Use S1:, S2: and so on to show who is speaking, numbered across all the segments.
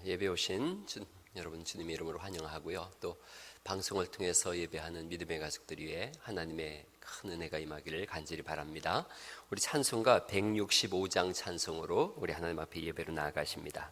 S1: 예배 오신 여러분 주님의 이름으로 환영하고요. 또 방송을 통해서 예배하는 믿음의 가족들 위해 하나님의 큰 은혜가 임하기를 간절히 바랍니다. 우리 찬송가 165장 찬송으로 우리 하나님 앞에 예배로 나아가십니다.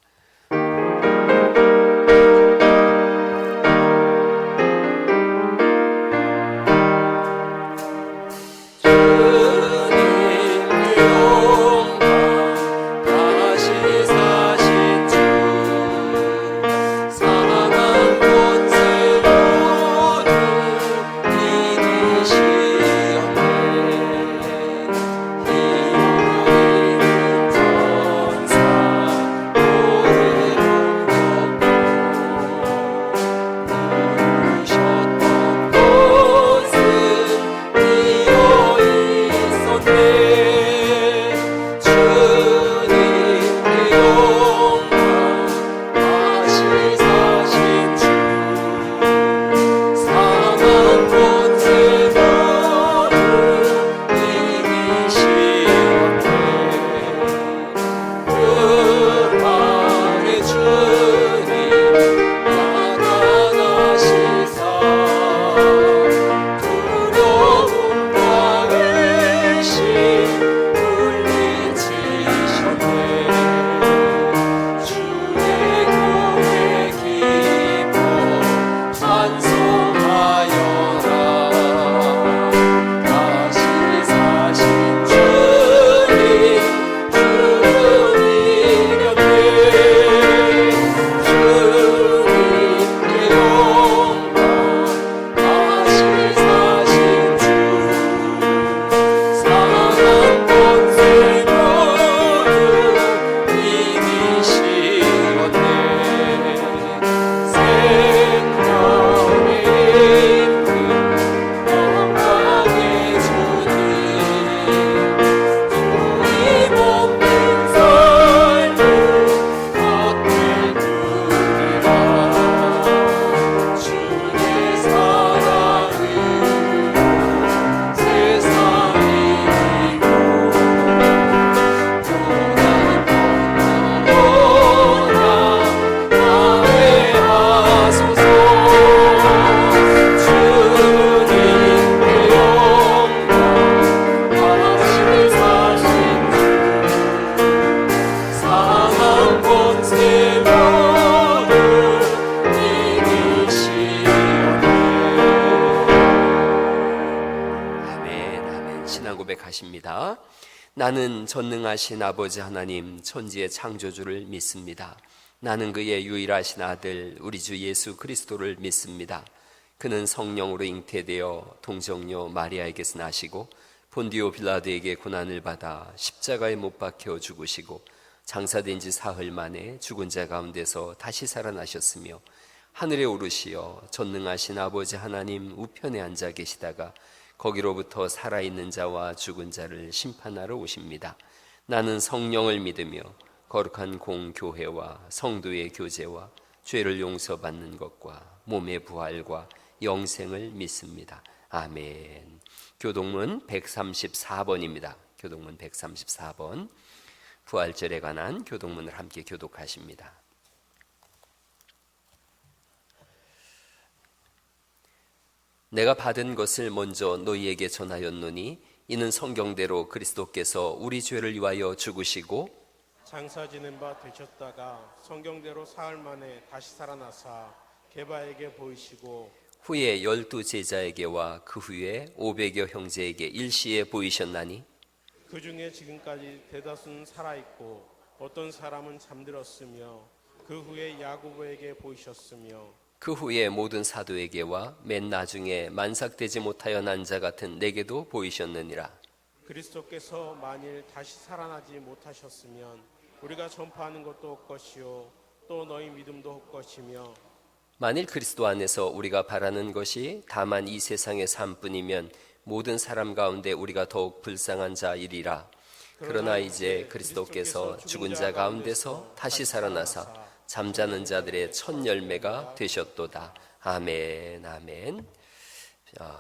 S1: 고백하십니다. 나는 전능하신 아버지 하나님 천지의 창조주를 믿습니다. 나는 그의 유일하신 아들 우리 주 예수 그리스도를 믿습니다. 그는 성령으로 잉태되어 동정녀 마리아에게서 나시고 본디오 빌라도에게 고난을 받아 십자가에 못 박혀 죽으시고 장사된 지 사흘 만에 죽은 자 가운데서 다시 살아나셨으며 하늘에 오르시어 전능하신 아버지 하나님 우편에 앉아 계시다가 거기로부터 살아있는 자와 죽은 자를 심판하러 오십니다. 나는 성령을 믿으며 거룩한 공교회와 성도의 교제와 죄를 용서받는 것과 몸의 부활과 영생을 믿습니다. 아멘. 교동문 134번입니다. 교동문 134번. 부활절에 관한 교동문을 함께 교독하십니다. 내가 받은 것을 먼저 너희에게 전하였노니 이는 성경대로 그리스도께서 우리 죄를 위하여 죽으시고
S2: 장사 지는 바 되셨다가 성경대로 사흘 만에 다시 살아나사 게바에게 보이시고
S1: 후에 12 제자에게와 그 후에 500여 형제에게 일시에 보이셨나니
S2: 그 중에 지금까지 대다수는 살아있고 어떤 사람은 잠들었으며 그 후에 야고보에게 보이셨으며
S1: 그 후에 모든 사도에게와 맨 나중에 만삭되지 못하여 난 자 같은 내게도 보이셨느니라.
S2: 그리스도께서 만일 다시 살아나지 못하셨으면 우리가 전파하는 것도 헛것이요 또 너희 믿음도 헛것이며
S1: 만일 그리스도 안에서 우리가 바라는 것이 다만 이 세상의 삶뿐이면 모든 사람 가운데 우리가 더욱 불쌍한 자이리라. 그러나 이제 그리스도께서 죽은 자 가운데서 다시 살아나사 잠자는 자들의 첫 열매가 되셨도다. 아멘, 아멘.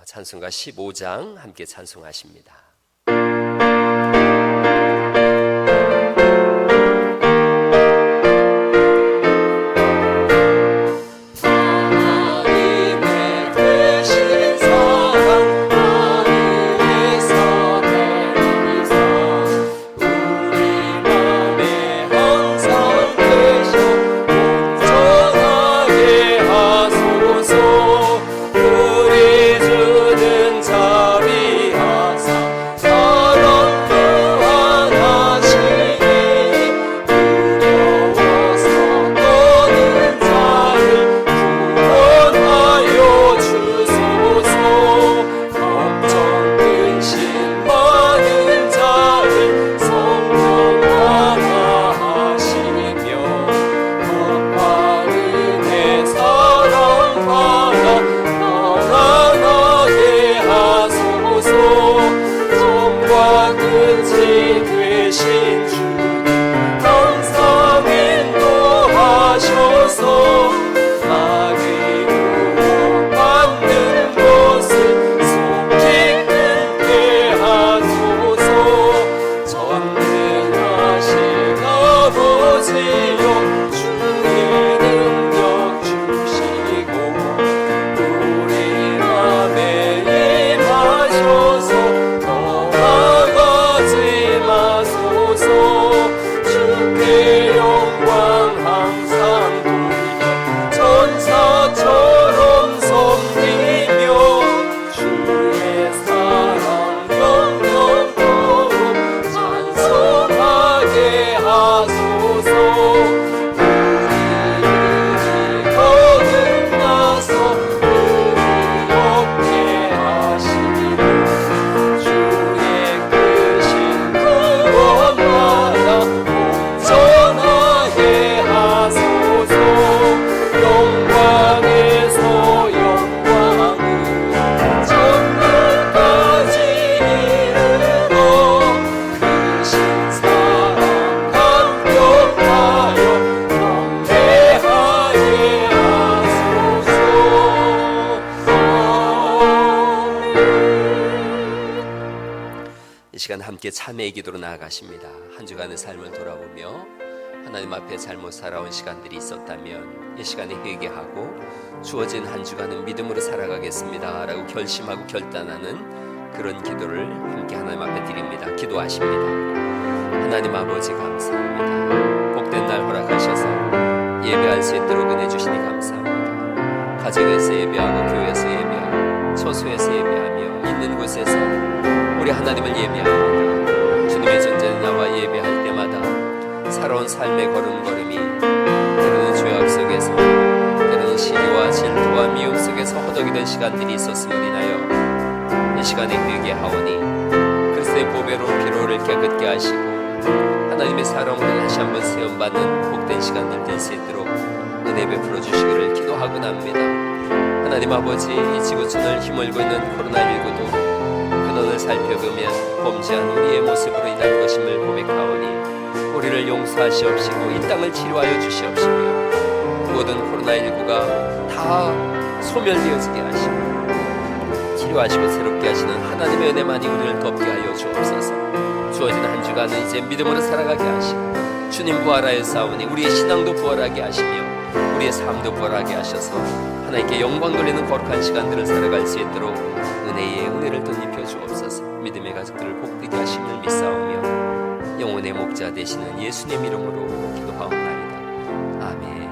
S1: 찬송가 15장 함께 찬송하십니다. 시간 함께 참회의 기도로 나아가십니다. 한 주간의 삶을 돌아보며 하나님 앞에 잘못 살아온 시간들이 있었다면 이 시간에 회개하고 주어진 한 주간은 믿음으로 살아가겠습니다 라고 결심하고 결단하는 그런 기도를 함께 하나님 앞에 드립니다. 기도하십니다. 하나님 아버지 감사합니다. 복된 날 허락하셔서 예배할 수 있도록 은혜 주시니 감사합니다. 가정에서 예배하고 교회에서 예배하고 처소에서 예배하며 있는 곳에서 우리 하나님을 예배합니다. 주님의 존재는 나와 예배할 때마다 살아온 삶의 걸음걸음이 때로는 죄악 속에서 때로는 시기와 질투와 미움 속에서 허덕이던 시간들이 있었음을 인하여 이 시간에 회개하오니 그리스도의 보배로 피로를 깨끗게 하시고 하나님의 사랑으로 다시 한번 세움받는 복된 시간들 될 수 있도록 은혜 베풀어 주시기를 기도하고 납니다. 하나님 아버지, 이 지구촌을 힘을고 있는 코로나19도 근원을 살펴보면 범죄한 우리의 모습으로 인한 것임을 고백하오니 우리를 용서하시옵시고 이 땅을 치료하여 주시옵시며 모든 코로나19가 다 소멸되어지게 하시고 치료하시고 새롭게 하시는 하나님의 은혜만이 우리를 덮게 하여 주옵소서. 주어진 한 주간은 이제 믿음으로 살아가게 하시고 주님 부활하여 싸우니 우리의 신앙도 부활하게 하시며 우리의 삶도 부활하게 하셔서 하나님께 영광 돌리는 거룩한 시간들을 살아갈 수 있도록 은혜의 은혜를 덧입혀 주옵소서. 믿음의 가족들을 복되게 하심을 믿사오며 영혼의 목자 되시는 예수님 이름으로 기도하옵나이다. 아멘.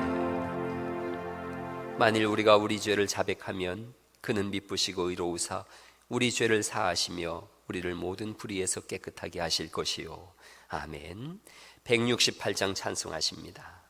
S1: 만일 우리가 우리 죄를 자백하면 그는 미쁘시고 의로우사 우리 죄를 사하시며 우리를 모든 불의에서 깨끗하게 하실 것이요. 아멘. 168장 찬송하십니다.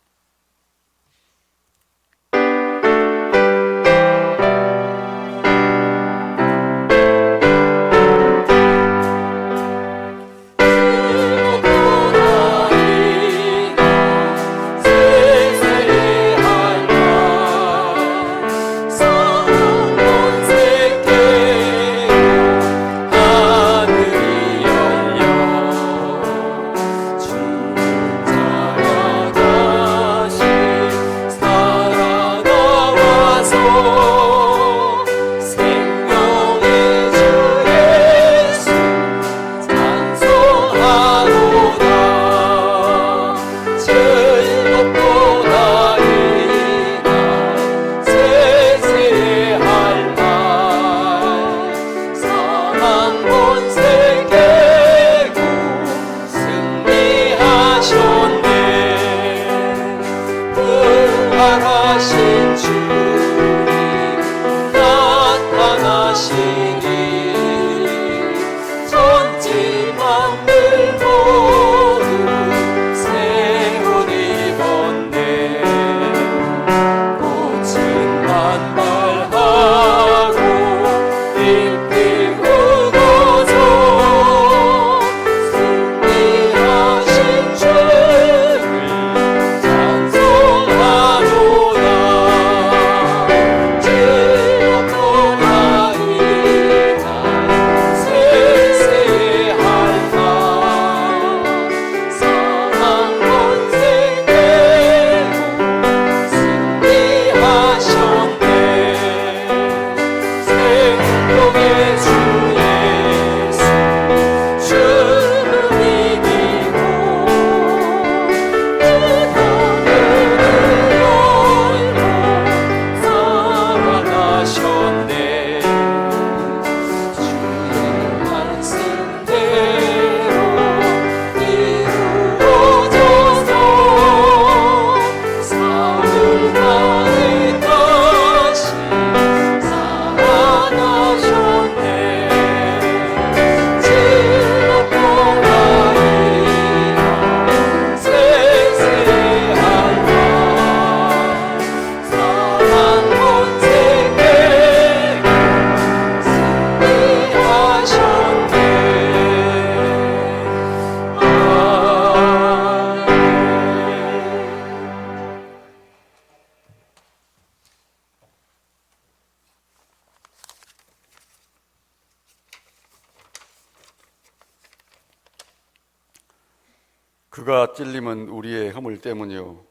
S3: 그가 찔림은 우리의 허물 때문이요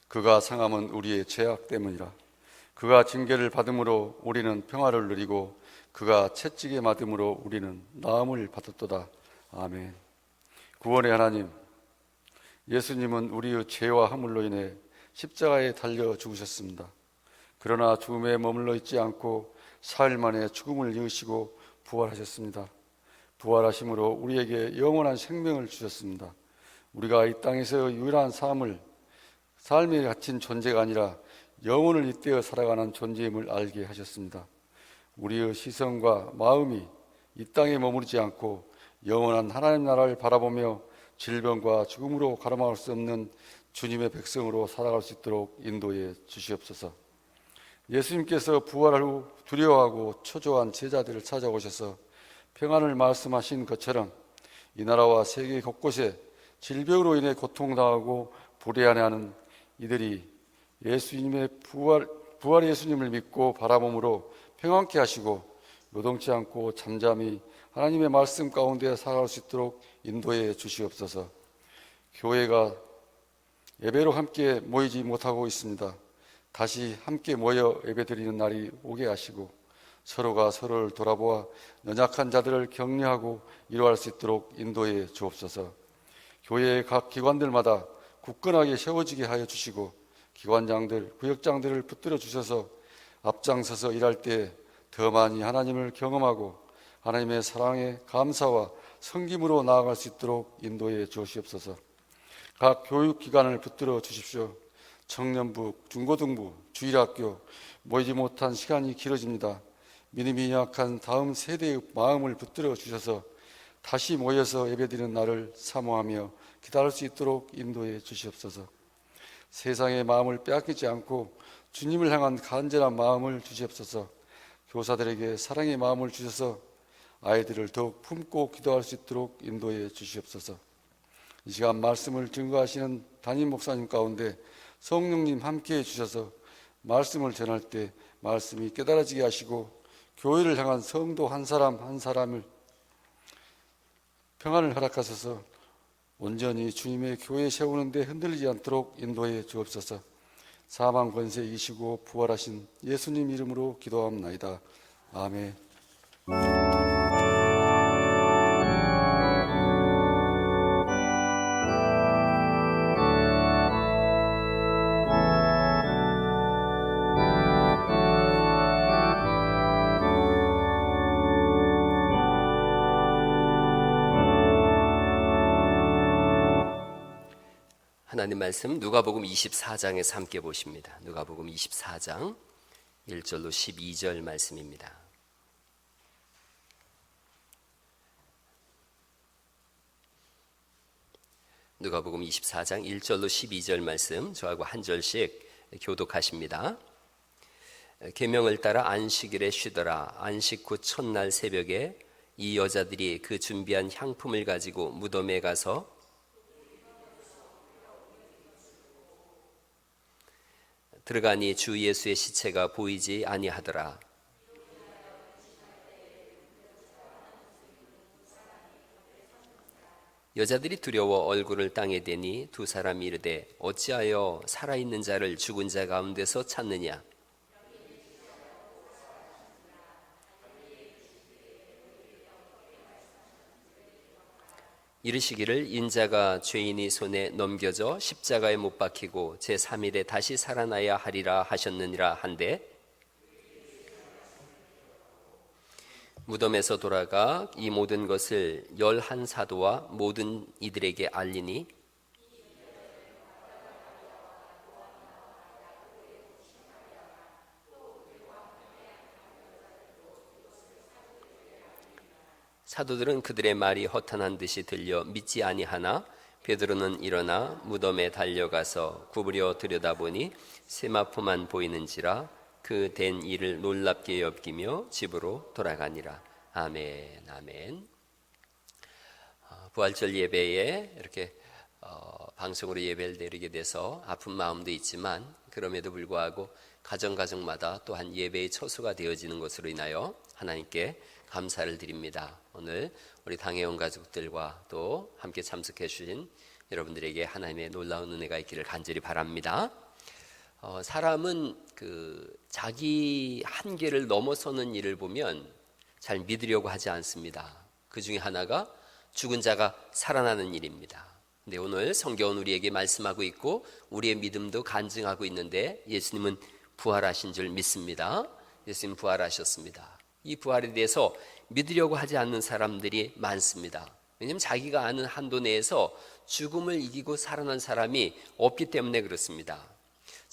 S3: 그가 상함은 우리의 죄악 때문이라. 그가 징계를 받음으로 우리는 평화를 누리고 그가 채찍에 맞음으로 우리는 나음을 받았도다. 아멘. 구원의 하나님, 예수님은 우리의 죄와 허물로 인해 십자가에 달려 죽으셨습니다. 그러나 죽음에 머물러 있지 않고 사흘 만에 죽음을 이기시고 부활하셨습니다. 부활하심으로 우리에게 영원한 생명을 주셨습니다. 우리가 이 땅에서 유일한 삶에 갇힌 존재가 아니라 영혼을 잇대어 살아가는 존재임을 알게 하셨습니다. 우리의 시선과 마음이 이 땅에 머무르지 않고 영원한 하나님 나라를 바라보며 질병과 죽음으로 가로막을 수 없는 주님의 백성으로 살아갈 수 있도록 인도해 주시옵소서. 예수님께서 부활 후 두려워하고 초조한 제자들을 찾아오셔서 평안을 말씀하신 것처럼 이 나라와 세계 곳곳에 질병으로 인해 고통당하고 불안해하는 이들이 예수님의 부활 예수님을 믿고 바라봄으로 평안케 하시고 요동치 않고 잠잠히 하나님의 말씀 가운데 살아갈 수 있도록 인도해 주시옵소서. 교회가 예배로 함께 모이지 못하고 있습니다. 다시 함께 모여 예배드리는 날이 오게 하시고 서로가 서로를 돌아보아 연약한 자들을 격려하고 위로할 수 있도록 인도해 주옵소서. 교회의 각 기관들마다 굳건하게 세워지게 하여 주시고 기관장들, 구역장들을 붙들어 주셔서 앞장서서 일할 때 더 많이 하나님을 경험하고 하나님의 사랑에 감사와 섬김으로 나아갈 수 있도록 인도해 주시옵소서. 각 교육기관을 붙들어 주십시오. 청년부, 중고등부, 주일학교 모이지 못한 시간이 길어집니다. 믿음이 약한 다음 세대의 마음을 붙들어 주셔서 다시 모여서 예배드리는 날을 사모하며 기다릴 수 있도록 인도해 주시옵소서. 세상의 마음을 빼앗기지 않고 주님을 향한 간절한 마음을 주시옵소서. 교사들에게 사랑의 마음을 주셔서 아이들을 더욱 품고 기도할 수 있도록 인도해 주시옵소서. 이 시간 말씀을 증거하시는 담임 목사님 가운데 성령님 함께해 주셔서 말씀을 전할 때 말씀이 깨달아지게 하시고 교회를 향한 성도 한 사람 한 사람을 평안을 허락하셔서 온전히 주님의 교회 세우는 데 흔들리지 않도록 인도해 주옵소서. 사망 권세 이기시고 부활하신 예수님 이름으로 기도합나이다. 아멘.
S1: 하나님 말씀 누가복음 24장에서 함께 보십니다. 누가복음 24장 1절로 12절 말씀입니다. 누가복음 24장 1절로 12절 말씀 저하고 한 절씩 교독하십니다. 계명을 따라 안식일에 쉬더라. 안식 후 첫날 새벽에 이 여자들이 그 준비한 향품을 가지고 무덤에 가서 들어가니 주 예수의 시체가 보이지 아니하더라. 여자들이 두려워 얼굴을 땅에 대니 두 사람이 이르되 어찌하여 살아있는 자를 죽은 자 가운데서 찾느냐. 이르시기를 인자가 죄인이 손에 넘겨져 십자가에 못 박히고 제3일에 다시 살아나야 하리라 하셨느니라 한데 무덤에서 돌아가 이 모든 것을 11사도와 모든 이들에게 알리니 사도들은 그들의 말이 허탄한 듯이 들려 믿지 아니하나 베드로는 일어나 무덤에 달려가서 구부려 들여다보니 세마포만 보이는지라 그 된 일을 놀랍게 여기며 집으로 돌아가니라. 아멘. 아멘. 부활절 예배에 이렇게 방송으로 예배를 드리게 돼서 아픈 마음도 있지만 그럼에도 불구하고 가정마다 또한 예배의 처소가 되어지는 것으로 인하여 하나님께 감사를 드립니다. 오늘 우리 당회원 가족들과 또 함께 참석해 주신 여러분들에게 하나님의 놀라운 은혜가 있기를 간절히 바랍니다. 사람은 자기 한계를 넘어서는 일을 보면 잘 믿으려고 하지 않습니다. 그 중에 하나가 죽은 자가 살아나는 일입니다. 근데 오늘 성경은 우리에게 말씀하고 있고 우리의 믿음도 간증하고 있는데 예수님은 부활하신 줄 믿습니다. 예수님 부활하셨습니다. 이 부활에 대해서 믿으려고 하지 않는 사람들이 많습니다. 왜냐하면 자기가 아는 한도 내에서 죽음을 이기고 살아난 사람이 없기 때문에 그렇습니다.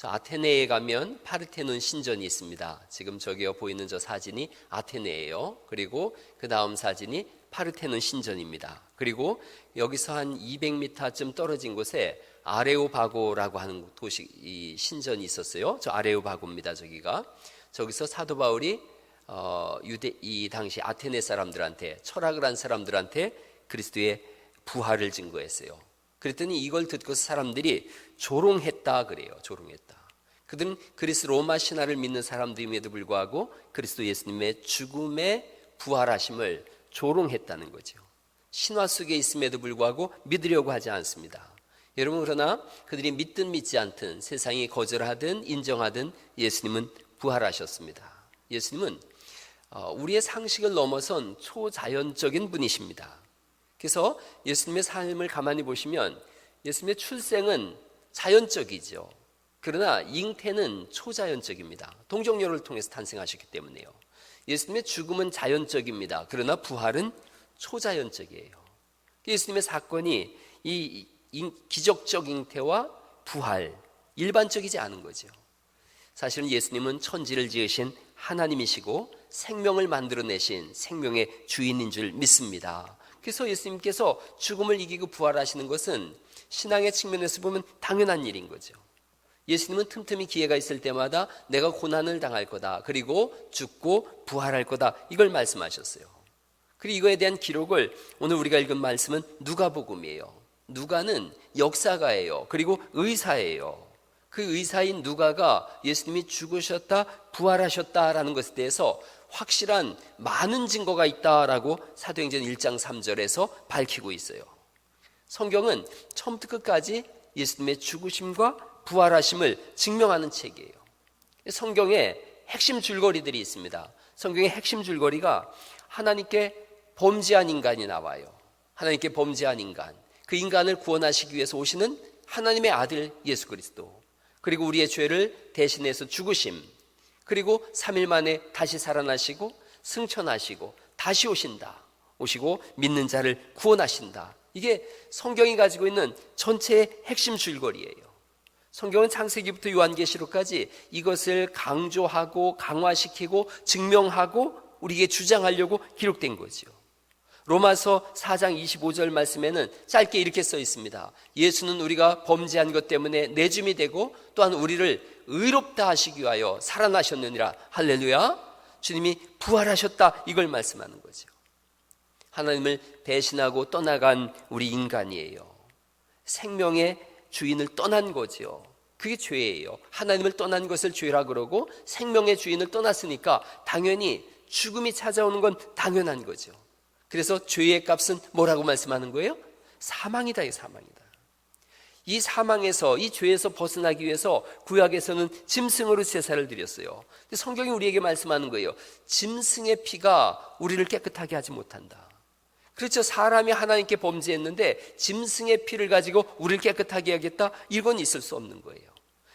S1: 아테네에 가면 파르테논 신전이 있습니다. 지금 저기에 보이는 저 사진이 아테네예요. 그리고 그 다음 사진이 파르테논 신전입니다. 그리고 여기서 한 200m쯤 떨어진 곳에 아레오바고라고 하는 도시, 이 신전이 있었어요. 저 아레오바고입니다. 저기서 사도 바울이 이 당시 아테네 사람들한테, 철학을 한 사람들한테 그리스도의 부활을 증거했어요. 그랬더니 이걸 듣고서 사람들이 조롱했다 그래요. 조롱했다. 그들은 그리스 로마 신화를 믿는 사람들임에도 불구하고 그리스도 예수님의 죽음의 부활하심을 조롱했다는 거죠. 신화 속에 있음에도 불구하고 믿으려고 하지 않습니다. 여러분, 그러나 그들이 믿든 믿지 않든, 세상이 거절하든 인정하든 예수님은 부활하셨습니다. 예수님은 우리의 상식을 넘어선 초자연적인 분이십니다. 그래서 예수님의 삶을 가만히 보시면 예수님의 출생은 자연적이죠. 그러나 잉태는 초자연적입니다. 동정녀를 통해서 탄생하셨기 때문에요. 예수님의 죽음은 자연적입니다. 그러나 부활은 초자연적이에요. 예수님의 사건이 이 기적적 잉태와 부활, 일반적이지 않은 거죠. 사실은 예수님은 천지를 지으신 하나님이시고 생명을 만들어내신 생명의 주인인 줄 믿습니다. 그래서 예수님께서 죽음을 이기고 부활하시는 것은 신앙의 측면에서 보면 당연한 일인 거죠. 예수님은 틈틈이 기회가 있을 때마다 내가 고난을 당할 거다, 그리고 죽고 부활할 거다, 이걸 말씀하셨어요. 그리고 이거에 대한 기록을 오늘 우리가 읽은 말씀은 누가복음이에요. 누가는 역사가예요. 그리고 의사예요. 그 의사인 누가가 예수님이 죽으셨다 부활하셨다라는 것에 대해서 확실한 많은 증거가 있다라고 사도행전 1장 3절에서 밝히고 있어요. 성경은 처음부터 끝까지 예수님의 죽으심과 부활하심을 증명하는 책이에요. 성경에 핵심 줄거리들이 있습니다. 성경의 핵심 줄거리가 하나님께 범죄한 인간이 나와요. 하나님께 범죄한 인간, 그 인간을 구원하시기 위해서 오시는 하나님의 아들 예수 그리스도, 그리고 우리의 죄를 대신해서 죽으심, 그리고 3일 만에 다시 살아나시고 승천하시고 다시 오시고 믿는 자를 구원하신다. 이게 성경이 가지고 있는 전체의 핵심 줄거리예요. 성경은 창세기부터 요한계시록까지 이것을 강조하고 강화시키고 증명하고 우리에게 주장하려고 기록된 거죠. 로마서 4장 25절 말씀에는 짧게 이렇게 써 있습니다. 예수는 우리가 범죄한 것 때문에 내줌이 되고 또한 우리를 의롭다 하시기 위하여 살아나셨느니라. 할렐루야. 주님이 부활하셨다, 이걸 말씀하는 거죠. 하나님을 배신하고 떠나간 우리 인간이에요. 생명의 주인을 떠난 거죠. 그게 죄예요. 하나님을 떠난 것을 죄라 그러고 생명의 주인을 떠났으니까 당연히 죽음이 찾아오는 건 당연한 거죠. 그래서 죄의 값은 뭐라고 말씀하는 거예요? 사망이다. 이 사망이다. 이 사망에서, 이 죄에서 벗어나기 위해서 구약에서는 짐승으로 제사를 드렸어요. 근데 성경이 우리에게 말씀하는 거예요. 짐승의 피가 우리를 깨끗하게 하지 못한다. 그렇죠. 사람이 하나님께 범죄했는데 짐승의 피를 가지고 우리를 깨끗하게 하겠다? 이건 있을 수 없는 거예요.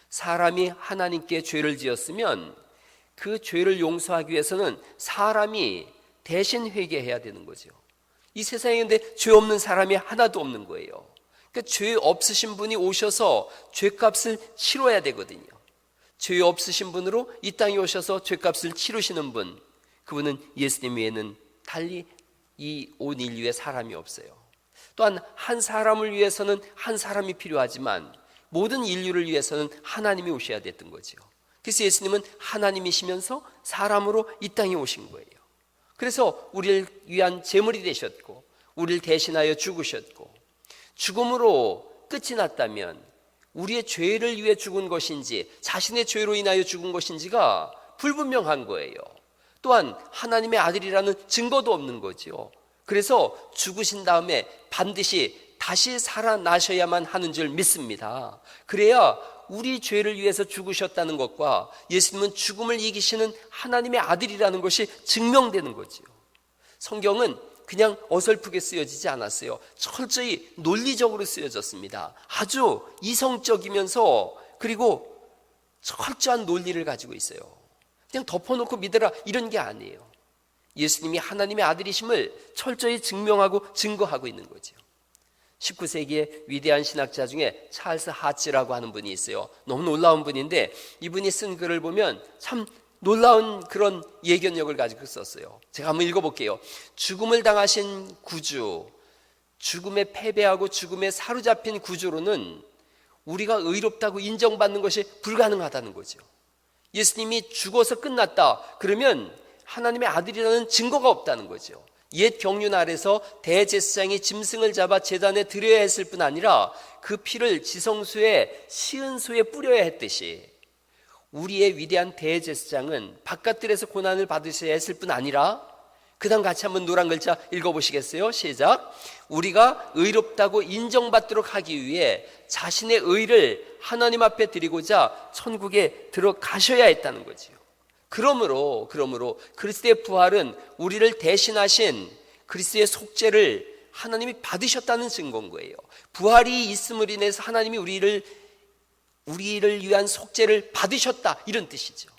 S1: 사람이 하나님께 죄를 지었으면 그 죄를 용서하기 위해서는 사람이 대신 회개해야 되는 거죠. 이 세상에 근데 죄 없는 사람이 하나도 없는 거예요. 그러니까 죄 없으신 분이 오셔서 죄값을 치러야 되거든요. 죄 없으신 분으로 이 땅에 오셔서 죄값을 치르시는 분, 그분은 예수님 외에는 달리 이 온 인류에 사람이 없어요. 또한 한 사람을 위해서는 한 사람이 필요하지만 모든 인류를 위해서는 하나님이 오셔야 됐던 거죠. 그래서 예수님은 하나님이시면서 사람으로 이 땅에 오신 거예요. 그래서 우리를 위한 제물이 되셨고 우리를 대신하여 죽으셨고, 죽음으로 끝이 났다면 우리의 죄를 위해 죽은 것인지 자신의 죄로 인하여 죽은 것인지가 불분명한 거예요. 또한 하나님의 아들이라는 증거도 없는 거죠. 그래서 죽으신 다음에 반드시 다시 살아나셔야만 하는 줄 믿습니다. 그래야 우리 죄를 위해서 죽으셨다는 것과 예수님은 죽음을 이기시는 하나님의 아들이라는 것이 증명되는 거죠. 성경은 그냥 어설프게 쓰여지지 않았어요. 철저히 논리적으로 쓰여졌습니다. 아주 이성적이면서 그리고 철저한 논리를 가지고 있어요. 그냥 덮어놓고 믿어라 이런 게 아니에요. 예수님이 하나님의 아들이심을 철저히 증명하고 증거하고 있는 거죠. 19세기의 위대한 신학자 중에 찰스 하츠라고 하는 분이 있어요. 너무 놀라운 분인데 이분이 쓴 글을 보면 참 놀라운 그런 예견력을 가지고 썼어요. 제가 한번 읽어볼게요. 죽음을 당하신 구주, 죽음에 패배하고 죽음에 사로잡힌 구주로는 우리가 의롭다고 인정받는 것이 불가능하다는 거죠. 예수님이 죽어서 끝났다 그러면 하나님의 아들이라는 증거가 없다는 거죠. 옛 경륜 아래서 대제사장이 짐승을 잡아 제단에 드려야 했을 뿐 아니라 그 피를 지성소에 시은소에 뿌려야 했듯이 우리의 위대한 대제사장은 바깥들에서 고난을 받으셔야 했을 뿐 아니라 그 다음 같이 한번 노란 글자 읽어보시겠어요? 시작. 우리가 의롭다고 인정받도록 하기 위해 자신의 의를 하나님 앞에 드리고자 천국에 들어가셔야 했다는 거지요. 그러므로 그리스도의 부활은 우리를 대신하신 그리스도의 속죄를 하나님이 받으셨다는 증거인 거예요. 부활이 있음을 인해서 하나님이 우리를 위한 속죄를 받으셨다 이런 뜻이죠.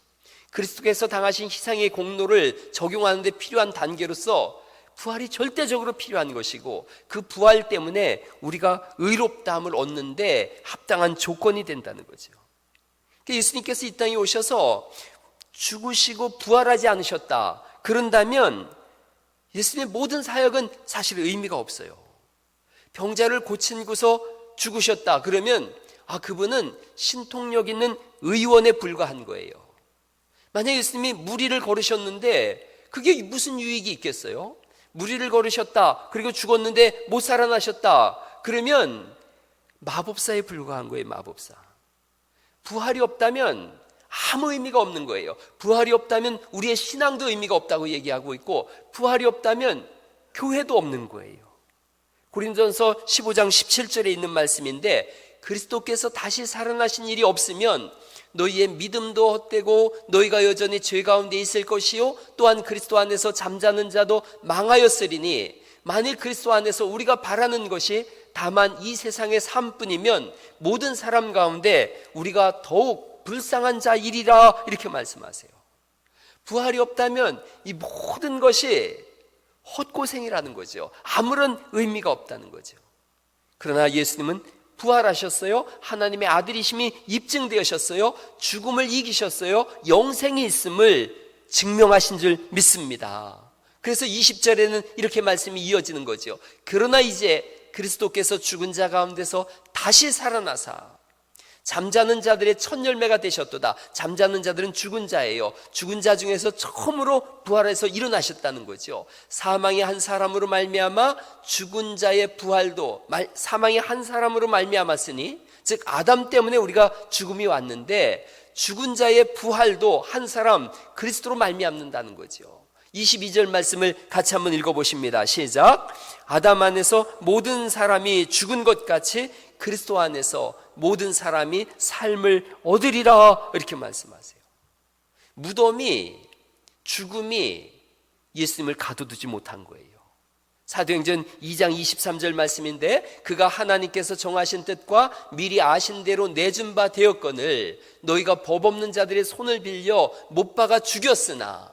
S1: 그리스도께서 당하신 희생의 공로를 적용하는 데 필요한 단계로서 부활이 절대적으로 필요한 것이고 그 부활 때문에 우리가 의롭다함을 얻는데 합당한 조건이 된다는 거죠. 예수님께서 이 땅에 오셔서 죽으시고 부활하지 않으셨다 그런다면 예수님의 모든 사역은 사실 의미가 없어요. 병자를 고친고서 죽으셨다 그러면 그분은 신통력 있는 의원에 불과한 거예요. 만약 예수님이 무리를 걸으셨는데 그게 무슨 유익이 있겠어요? 무리를 걸으셨다 그리고 죽었는데 못 살아나셨다 그러면 마법사에 불과한 거예요. 마법사. 부활이 없다면 아무 의미가 없는 거예요. 부활이 없다면 우리의 신앙도 의미가 없다고 얘기하고 있고 부활이 없다면 교회도 없는 거예요. 고린도전서 15장 17절에 있는 말씀인데 그리스도께서 다시 살아나신 일이 없으면 너희의 믿음도 헛되고 너희가 여전히 죄 가운데 있을 것이요 또한 그리스도 안에서 잠자는 자도 망하였으리니 만일 그리스도 안에서 우리가 바라는 것이 다만 이 세상의 삶뿐이면 모든 사람 가운데 우리가 더욱 불쌍한 자이리라 이렇게 말씀하세요. 부활이 없다면 이 모든 것이 헛고생이라는 거죠. 아무런 의미가 없다는 거죠. 그러나 예수님은 부활하셨어요. 하나님의 아들이심이 입증되셨어요. 죽음을 이기셨어요. 영생이 있음을 증명하신 줄 믿습니다. 그래서 20절에는 이렇게 말씀이 이어지는 거죠. 그러나 이제 그리스도께서 죽은 자 가운데서 다시 살아나사 잠자는 자들의 첫 열매가 되셨도다. 잠자는 자들은 죽은 자예요. 죽은 자 중에서 처음으로 부활해서 일어나셨다는 거죠. 사망의 한 사람으로 말미암아 죽은 자의 부활도 사망의 한 사람으로 말미암았으니 즉 아담 때문에 우리가 죽음이 왔는데 죽은 자의 부활도 한 사람 그리스도로 말미암는다는 거죠. 22절 말씀을 같이 한번 읽어보십니다. 시작. 아담 안에서 모든 사람이 죽은 것 같이 그리스도 안에서 모든 사람이 삶을 얻으리라 이렇게 말씀하세요. 무덤이 죽음이 예수님을 가둬두지 못한 거예요. 사도행전 2장 23절 말씀인데 그가 하나님께서 정하신 뜻과 미리 아신 대로 내준 바 되었거늘 너희가 법 없는 자들의 손을 빌려 못 박아 죽였으나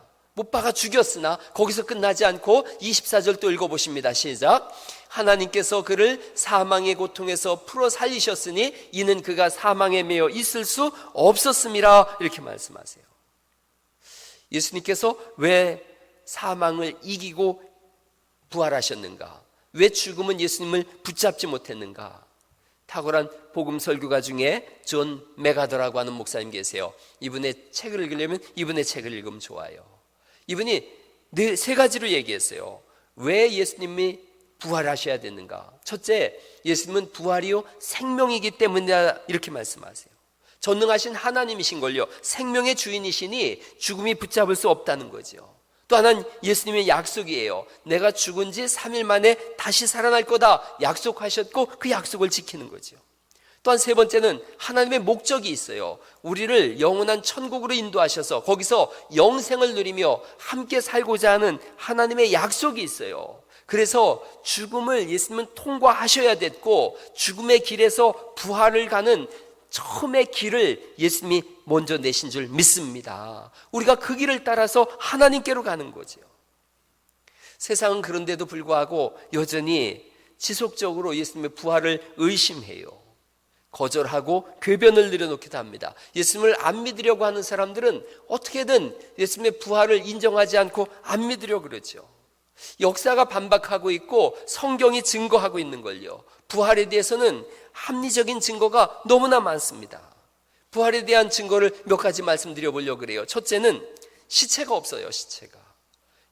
S1: 거기서 끝나지 않고 24절 또 읽어보십니다. 시작. 하나님께서 그를 사망의 고통에서 풀어 살리셨으니 이는 그가 사망에 매여 있을 수 없었음이라 이렇게 말씀하세요. 예수님께서 왜 사망을 이기고 부활하셨는가? 왜 죽음은 예수님을 붙잡지 못했는가? 탁월한 복음 설교가 중에 존 메가더라고 하는 목사님 계세요. 이분의 책을 읽으려면 이분의 책을 읽으면 좋아요. 이분이 세 가지로 얘기했어요. 왜 예수님이 부활하셔야 되는가? 첫째, 예수님은 부활이요 생명이기 때문이다 이렇게 말씀하세요. 전능하신 하나님이신걸요 생명의 주인이시니 죽음이 붙잡을 수 없다는 거죠. 또 하나는 예수님의 약속이에요. 내가 죽은 지 3일 만에 다시 살아날 거다 약속하셨고 그 약속을 지키는 거죠. 또한 세 번째는 하나님의 목적이 있어요. 우리를 영원한 천국으로 인도하셔서 거기서 영생을 누리며 함께 살고자 하는 하나님의 약속이 있어요. 그래서 죽음을 예수님은 통과하셔야 됐고 죽음의 길에서 부활을 가는 처음의 길을 예수님이 먼저 내신 줄 믿습니다. 우리가 그 길을 따라서 하나님께로 가는 거죠. 세상은 그런데도 불구하고 여전히 지속적으로 예수님의 부활을 의심해요. 거절하고 궤변을 내려놓기도 합니다. 예수님을 안 믿으려고 하는 사람들은 어떻게든 예수님의 부활을 인정하지 않고 안 믿으려고 그러죠. 역사가 반박하고 있고 성경이 증거하고 있는 걸요. 부활에 대해서는 합리적인 증거가 너무나 많습니다. 부활에 대한 증거를 몇 가지 말씀드려 보려고 그래요. 첫째는 시체가 없어요. 시체가.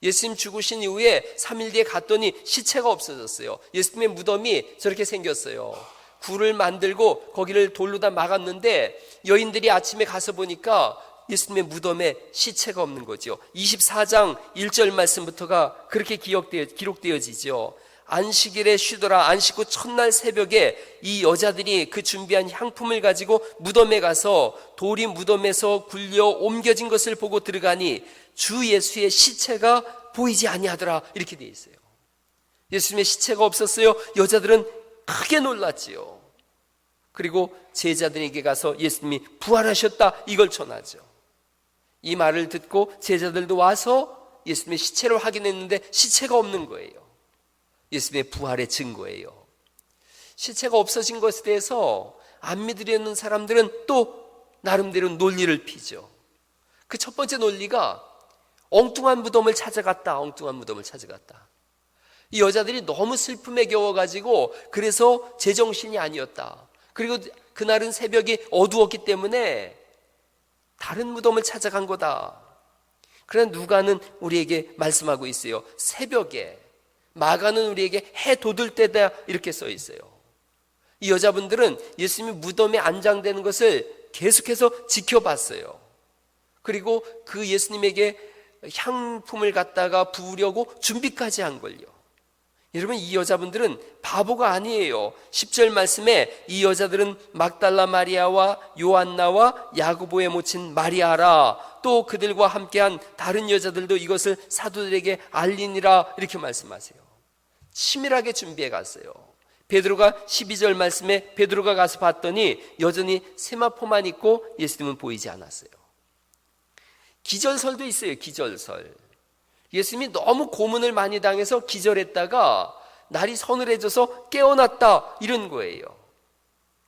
S1: 예수님 죽으신 이후에 3일 뒤에 갔더니 시체가 없어졌어요. 예수님의 무덤이 저렇게 생겼어요. 굴을 만들고 거기를 돌로 다 막았는데 여인들이 아침에 가서 보니까 예수님의 무덤에 시체가 없는 거죠. 24장 1절 말씀부터가 그렇게 기록되어지죠. 안식일에 쉬더라. 안식 후 첫날 새벽에 이 여자들이 그 준비한 향품을 가지고 무덤에 가서 돌이 무덤에서 굴려 옮겨진 것을 보고 들어가니 주 예수의 시체가 보이지 아니하더라. 이렇게 되어 있어요. 예수님의 시체가 없었어요. 여자들은 크게 놀랐지요. 그리고 제자들에게 가서 예수님이 부활하셨다 이걸 전하죠. 이 말을 듣고 제자들도 와서 예수님의 시체를 확인했는데 시체가 없는 거예요. 예수님의 부활의 증거예요. 시체가 없어진 것에 대해서 안 믿으려는 사람들은 또 나름대로 논리를 피죠. 그 첫 번째 논리가 엉뚱한 무덤을 찾아갔다. 엉뚱한 무덤을 찾아갔다. 이 여자들이 너무 슬픔에 겨워가지고 그래서 제정신이 아니었다. 그리고 그날은 새벽이 어두웠기 때문에 다른 무덤을 찾아간 거다. 그러나 누가는 우리에게 말씀하고 있어요. 새벽에, 마가는 우리에게 해 돋을 때다 이렇게 써 있어요. 이 여자분들은 예수님이 무덤에 안장되는 것을 계속해서 지켜봤어요. 그리고 그 예수님에게 향품을 갖다가 부으려고 준비까지 한 걸요. 여러분, 이 여자분들은 바보가 아니에요. 10절 말씀에 이 여자들은 막달라 마리아와 요한나와 야고보의 모친 마리아라, 또 그들과 함께한 다른 여자들도 이것을 사도들에게 알리니라 이렇게 말씀하세요. 치밀하게 준비해 갔어요. 베드로가 12절 말씀에 베드로가 가서 봤더니 여전히 세마포만 입고 예수님은 보이지 않았어요. 기절설도 있어요. 기절설. 예수님이 너무 고문을 많이 당해서 기절했다가 날이 서늘해져서 깨어났다 이런 거예요.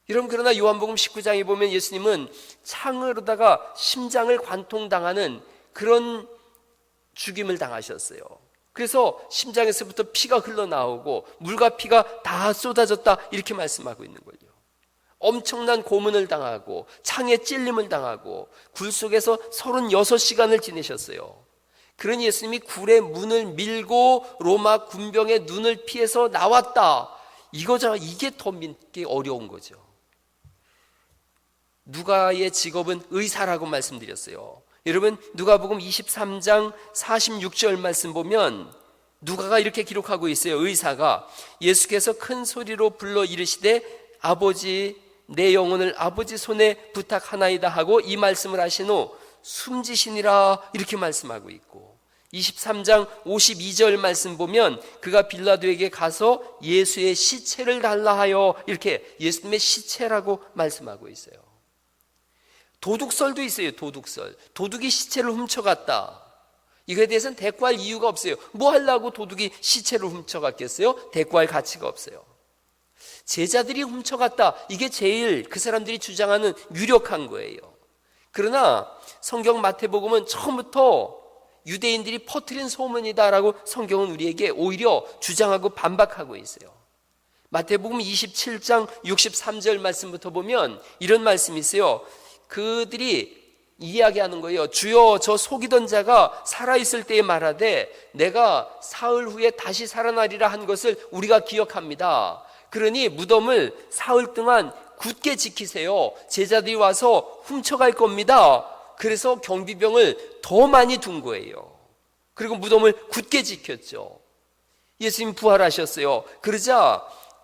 S1: 여러분, 그러나 요한복음 19장에 보면 예수님은 창으로다가 심장을 관통당하는 그런 죽임을 당하셨어요. 그래서 심장에서부터 피가 흘러나오고 물과 피가 다 쏟아졌다 이렇게 말씀하고 있는 거예요. 엄청난 고문을 당하고 창에 찔림을 당하고 굴 속에서 36시간을 지내셨어요. 그런 예수님이 굴의 문을 밀고 로마 군병의 눈을 피해서 나왔다. 이게 더 믿기 어려운 거죠. 누가의 직업은 의사라고 말씀드렸어요. 여러분, 누가복음 23장 46절 말씀 보면 누가가 이렇게 기록하고 있어요. 의사가 예수께서 큰 소리로 불러 이르시되 아버지, 내 영혼을 아버지 손에 부탁하나이다 하고 이 말씀을 하신 후 숨지시니라 이렇게 말씀하고 있고, 23장 52절 말씀 보면 그가 빌라도에게 가서 예수의 시체를 달라 하여 이렇게 예수님의 시체라고 말씀하고 있어요. 도둑설도 있어요. 도둑설. 도둑이 시체를 훔쳐갔다. 이거에 대해서는 대꾸할 이유가 없어요. 뭐 하려고 도둑이 시체를 훔쳐갔겠어요? 대꾸할 가치가 없어요. 제자들이 훔쳐갔다. 이게 제일 그 사람들이 주장하는 유력한 거예요. 그러나 성경 마태복음은 처음부터 유대인들이 퍼뜨린 소문이다라고 성경은 우리에게 오히려 주장하고 반박하고 있어요. 마태복음 27장 63절 말씀부터 보면 이런 말씀이 있어요. 그들이 이야기하는 거예요. 주여, 저 속이던 자가 살아있을 때에 말하되 내가 사흘 후에 다시 살아나리라 한 것을 우리가 기억합니다. 그러니 무덤을 사흘 동안 굳게 지키세요. 제자들이 와서 훔쳐갈 겁니다. 그래서 경비병을 더 많이 둔 거예요. 그리고 무덤을 굳게 지켰죠. 예수님 부활하셨어요. 그러자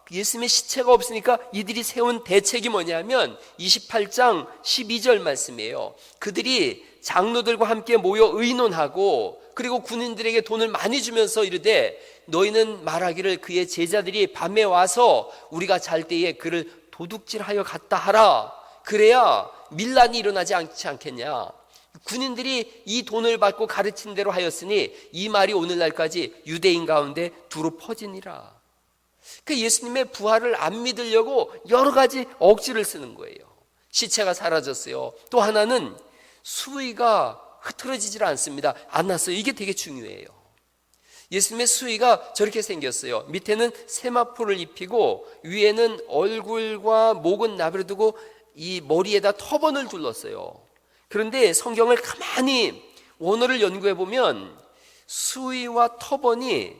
S1: 예수님의 시체가 없으니까 이들이 세운 대책이 뭐냐면 28장 12절 말씀이에요. 그들이 장로들과 함께 모여 의논하고 그리고 군인들에게 돈을 많이 주면서 이르되 너희는 말하기를 그의 제자들이 밤에 와서 우리가 잘 때에 그를 도둑질하여 갔다 하라. 그래야 밀란이 일어나지 않겠냐. 군인들이 이 돈을 받고 가르친 대로 하였으니 이 말이 오늘날까지 유대인 가운데 두루 퍼지니라. 그 예수님의 부활을 안 믿으려고 여러 가지 억지를 쓰는 거예요. 시체가 사라졌어요. 또 하나는 수의가 흐트러지질 않습니다. 안 났어요. 이게 되게 중요해요. 예수님의 수의가 저렇게 생겼어요. 밑에는 세마포를 입히고 위에는 얼굴과 목은 나부려두고 이 머리에다 터번을 둘렀어요. 그런데 성경을 가만히 원어를 연구해 보면 수의와 터번이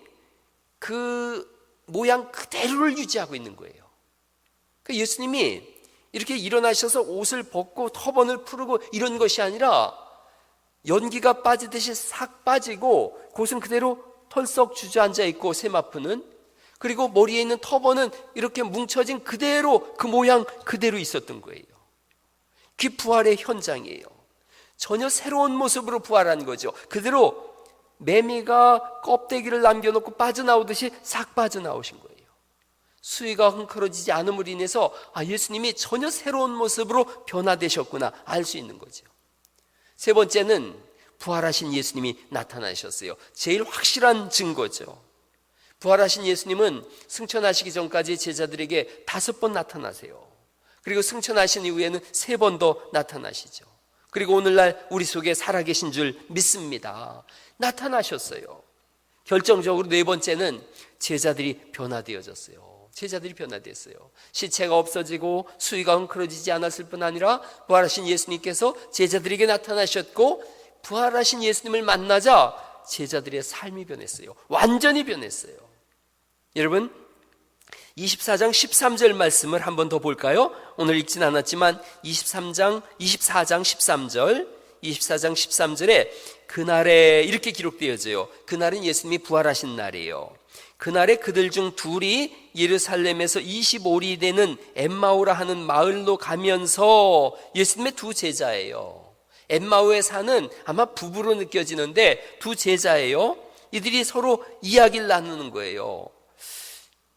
S1: 그 모양 그대로를 유지하고 있는 거예요. 그러니까 예수님이 이렇게 일어나셔서 옷을 벗고 터번을 풀고 이런 것이 아니라 연기가 빠지듯이 싹 빠지고 곳은 그대로 털썩 주저앉아 있고 세마포는, 그리고 머리에 있는 터번은 이렇게 뭉쳐진 그대로 그 모양 그대로 있었던 거예요. 그게 부활의 현장이에요. 전혀 새로운 모습으로 부활한 거죠. 그대로 매미가 껍데기를 남겨놓고 빠져나오듯이 싹 빠져나오신 거예요. 수위가 헝클어지지 않음으로 인해서 예수님이 전혀 새로운 모습으로 변화되셨구나 알 수 있는 거죠. 세 번째는 부활하신 예수님이 나타나셨어요. 제일 확실한 증거죠. 부활하신 예수님은 승천하시기 전까지 제자들에게 5번 나타나세요. 그리고 승천하신 이후에는 3번 더 나타나시죠. 그리고 오늘날 우리 속에 살아계신 줄 믿습니다. 나타나셨어요. 결정적으로 4번째는 제자들이 변화되어졌어요. 제자들이 변화됐어요. 시체가 없어지고 수위가 헝클어지지 않았을 뿐 아니라 부활하신 예수님께서 제자들에게 나타나셨고, 부활하신 예수님을 만나자 제자들의 삶이 변했어요. 완전히 변했어요. 여러분 24장 13절 말씀을 한 번 더 볼까요? 오늘 읽진 않았지만 24장 13절 24장 13절에 그날에 이렇게 기록되어져요. 그날은 예수님이 부활하신 날이에요. 그날에 그들 중 둘이 예루살렘에서 25리 되는 엠마오라 하는 마을로 가면서, 예수님의 2 제자예요. 엠마오에 사는 아마 부부로 느껴지는데 2 제자예요. 이들이 서로 이야기를 나누는 거예요.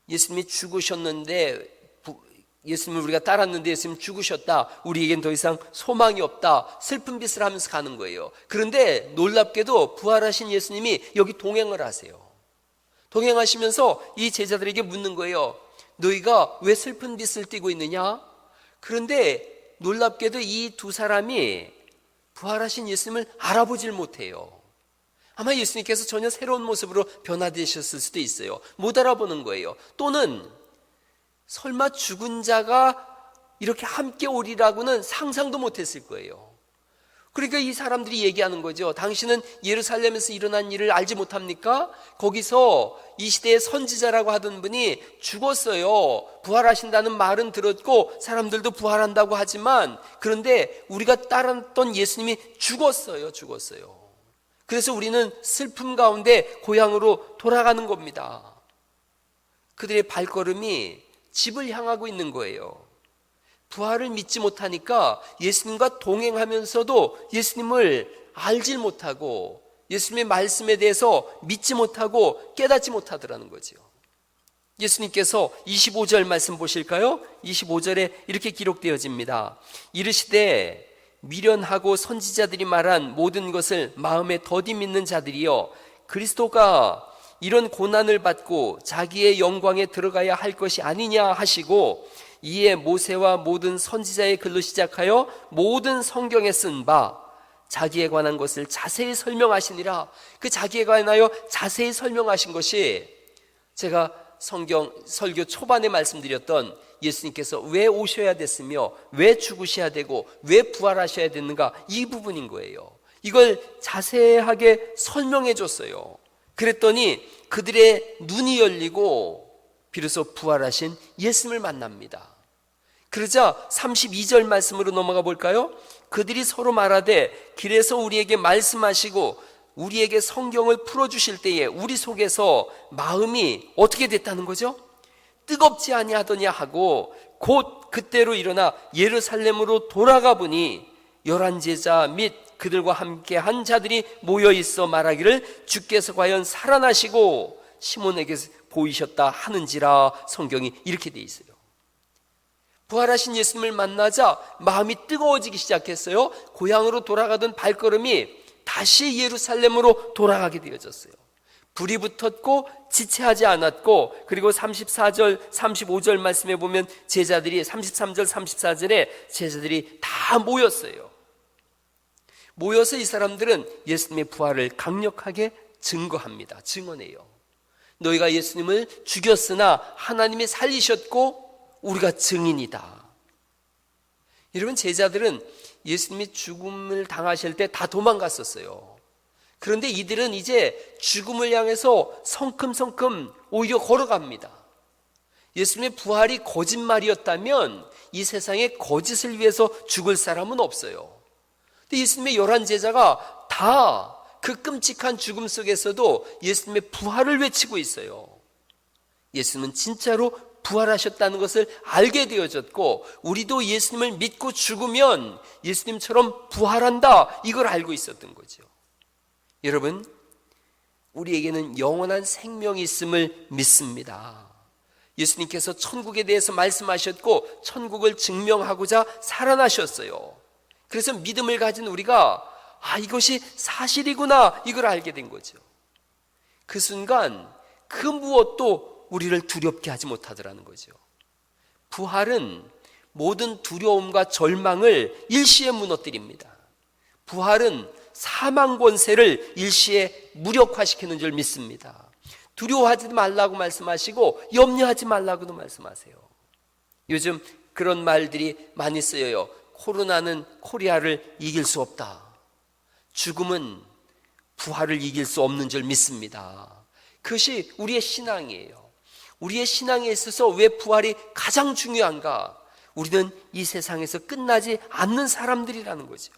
S1: 예수님이 죽으셨는데, 예수님을 우리가 따랐는데 예수님 죽으셨다. 우리에겐 더 이상 소망이 없다. 슬픈 빛을 하면서 가는 거예요. 그런데 놀랍게도 부활하신 예수님이 여기 동행을 하세요. 동행하시면서 이 제자들에게 묻는 거예요. 너희가 왜 슬픈 빛을 띠고 있느냐? 그런데 놀랍게도 이 2 사람이 부활하신 예수님을 알아보질 못해요. 아마 예수님께서 전혀 새로운 모습으로 변화되셨을 수도 있어요. 못 알아보는 거예요. 또는 설마 죽은 자가 이렇게 함께 오리라고는 상상도 못했을 거예요. 그러니까 이 사람들이 얘기하는 거죠. 당신은 예루살렘에서 일어난 일을 알지 못합니까? 거기서 이 시대의 선지자라고 하던 분이 죽었어요. 부활하신다는 말은 들었고 사람들도 부활한다고 하지만, 그런데 우리가 따랐던 예수님이 죽었어요. 그래서 우리는 슬픔 가운데 고향으로 돌아가는 겁니다. 그들의 발걸음이 집을 향하고 있는 거예요. 부활을 믿지 못하니까 예수님과 동행하면서도 예수님을 알질 못하고 예수님의 말씀에 대해서 믿지 못하고 깨닫지 못하더라는 거죠. 예수님께서 25절 말씀 보실까요? 25절에 이렇게 기록되어집니다. 이르시되 미련하고 선지자들이 말한 모든 것을 마음에 더디 믿는 자들이여, 그리스도가 이런 고난을 받고 자기의 영광에 들어가야 할 것이 아니냐 하시고, 이에 모세와 모든 선지자의 글로 시작하여 모든 성경에 쓴 바 자기에 관한 것을 자세히 설명하시니라. 그 자기에 관하여 자세히 설명하신 것이 제가 성경 설교 초반에 말씀드렸던 예수님께서 왜 오셔야 됐으며 왜 죽으셔야 되고 왜 부활하셔야 됐는가, 이 부분인 거예요. 이걸 자세하게 설명해 줬어요. 그랬더니 그들의 눈이 열리고 비로소 부활하신 예수님을 만납니다. 그러자 32절 말씀으로 넘어가 볼까요? 그들이 서로 말하되 길에서 우리에게 말씀하시고 우리에게 성경을 풀어주실 때에 우리 속에서 마음이 어떻게 됐다는 거죠? 뜨겁지 아니하더냐 하고 곧 그때로 일어나 예루살렘으로 돌아가 보니 11 제자 및 그들과 함께 한 자들이 모여 있어 말하기를 주께서 과연 살아나시고 시몬에게 보이셨다 하는지라. 성경이 이렇게 돼 있어요. 부활하신 예수님을 만나자 마음이 뜨거워지기 시작했어요. 고향으로 돌아가던 발걸음이 다시 예루살렘으로 돌아가게 되어졌어요. 불이 붙었고 지체하지 않았고, 그리고 34절 35절 말씀에 보면 제자들이 33절 34절에 제자들이 다 모였어요. 모여서 이 사람들은 예수님의 부활을 강력하게 증거합니다. 증언해요. 너희가 예수님을 죽였으나 하나님이 살리셨고 우리가 증인이다. 여러분, 제자들은 예수님이 죽음을 당하실 때 다 도망갔었어요. 그런데 이들은 이제 죽음을 향해서 성큼성큼 오히려 걸어갑니다. 예수님의 부활이 거짓말이었다면 이 세상에 거짓을 위해서 죽을 사람은 없어요. 근데 예수님의 11 제자가 다 그 끔찍한 죽음 속에서도 예수님의 부활을 외치고 있어요. 예수님은 진짜로 부활하셨다는 것을 알게 되어졌고, 우리도 예수님을 믿고 죽으면 예수님처럼 부활한다, 이걸 알고 있었던 거죠. 여러분, 우리에게는 영원한 생명이 있음을 믿습니다. 예수님께서 천국에 대해서 말씀하셨고 천국을 증명하고자 살아나셨어요. 그래서 믿음을 가진 우리가 이것이 사실이구나, 이걸 알게 된 거죠. 그 순간 그 무엇도 우리를 두렵게 하지 못하더라는 거죠. 부활은 모든 두려움과 절망을 일시에 무너뜨립니다. 부활은 사망 권세를 일시에 무력화시키는 줄 믿습니다. 두려워하지 말라고 말씀하시고 염려하지 말라고도 말씀하세요. 요즘 그런 말들이 많이 쓰여요. 코로나는 코리아를 이길 수 없다. 죽음은 부활을 이길 수 없는 줄 믿습니다. 그것이 우리의 신앙이에요. 우리의 신앙에 있어서 왜 부활이 가장 중요한가? 우리는 이 세상에서 끝나지 않는 사람들이라는 거죠.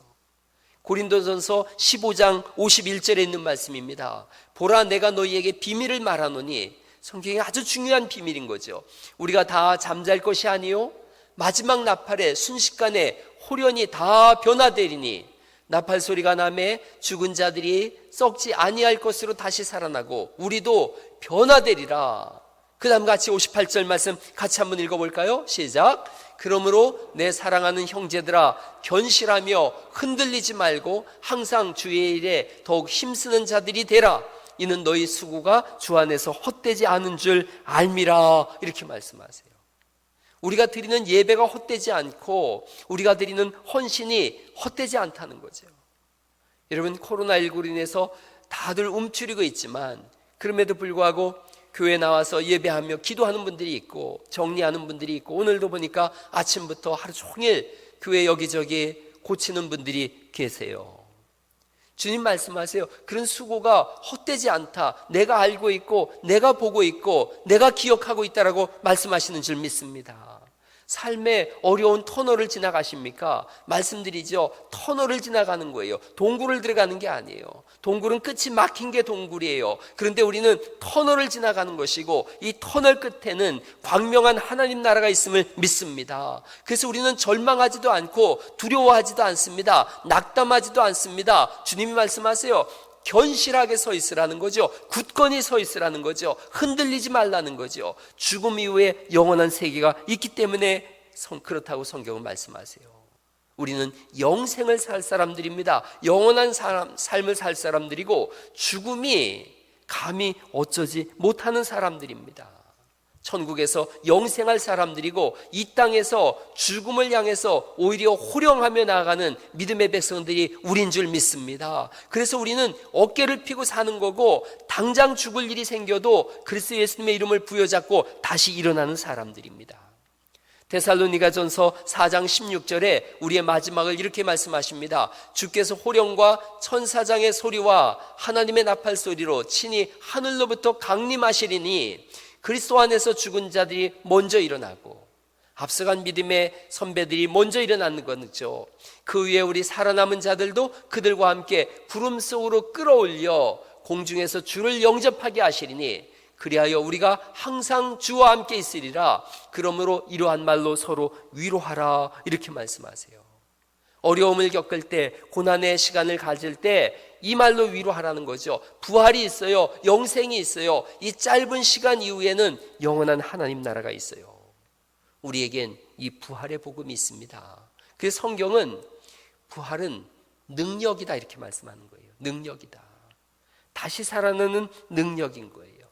S1: 고린도전서 15장 51절에 있는 말씀입니다. 보라, 내가 너희에게 비밀을 말하노니, 성경이 아주 중요한 비밀인 거죠. 우리가 다 잠잘 것이 아니요 마지막 나팔에 순식간에 홀연히 다 변화되리니 나팔 소리가 나매 죽은 자들이 썩지 아니할 것으로 다시 살아나고 우리도 변화되리라. 그 다음 같이 58절 말씀 같이 한번 읽어볼까요? 시작. 그러므로 내 사랑하는 형제들아, 견실하며 흔들리지 말고 항상 주의 일에 더욱 힘쓰는 자들이 되라. 이는 너희 수고가 주 안에서 헛되지 않은 줄 알미라. 이렇게 말씀하세요. 우리가 드리는 예배가 헛되지 않고 우리가 드리는 헌신이 헛되지 않다는 거죠. 여러분, 코로나19로 인해서 다들 움츠리고 있지만 그럼에도 불구하고 교회 나와서 예배하며 기도하는 분들이 있고 정리하는 분들이 있고, 오늘도 보니까 아침부터 하루 종일 교회 여기저기 고치는 분들이 계세요. 주님 말씀하세요. 그런 수고가 헛되지 않다. 내가 알고 있고 내가 보고 있고 내가 기억하고 있다라고 말씀하시는 줄 믿습니다. 삶의 어려운 터널을 지나가십니까? 말씀드리죠. 터널을 지나가는 거예요. 동굴을 들어가는 게 아니에요. 동굴은 끝이 막힌 게 동굴이에요. 그런데 우리는 터널을 지나가는 것이고 이 터널 끝에는 광명한 하나님 나라가 있음을 믿습니다. 그래서 우리는 절망하지도 않고 두려워하지도 않습니다. 낙담하지도 않습니다. 주님이 말씀하세요. 견실하게 서 있으라는 거죠. 굳건히 서 있으라는 거죠. 흔들리지 말라는 거죠. 죽음 이후에 영원한 세계가 있기 때문에 그렇다고 성경은 말씀하세요. 우리는 영생을 살 사람들입니다. 영원한 삶을 살 사람들이고 죽음이 감히 어쩌지 못하는 사람들입니다. 천국에서 영생할 사람들이고 이 땅에서 죽음을 향해서 오히려 호령하며 나아가는 믿음의 백성들이 우린 줄 믿습니다. 그래서 우리는 어깨를 펴고 사는 거고 당장 죽을 일이 생겨도 그리스도 예수님의 이름을 부여잡고 다시 일어나는 사람들입니다. 데살로니가전서 4장 16절에 우리의 마지막을 이렇게 말씀하십니다. 주께서 호령과 천사장의 소리와 하나님의 나팔 소리로 친히 하늘로부터 강림하시리니 그리스도 안에서 죽은 자들이 먼저 일어나고, 앞서간 믿음의 선배들이 먼저 일어나는 거죠. 그 위에 우리 살아남은 자들도 그들과 함께 구름 속으로 끌어올려 공중에서 주를 영접하게 하시리니 그리하여 우리가 항상 주와 함께 있으리라. 그러므로 이러한 말로 서로 위로하라. 이렇게 말씀하세요. 어려움을 겪을 때, 고난의 시간을 가질 때 이 말로 위로하라는 거죠. 부활이 있어요. 영생이 있어요. 이 짧은 시간 이후에는 영원한 하나님 나라가 있어요. 우리에겐 이 부활의 복음이 있습니다. 그래서 성경은 부활은 능력이다 이렇게 말씀하는 거예요. 능력이다. 다시 살아나는 능력인 거예요.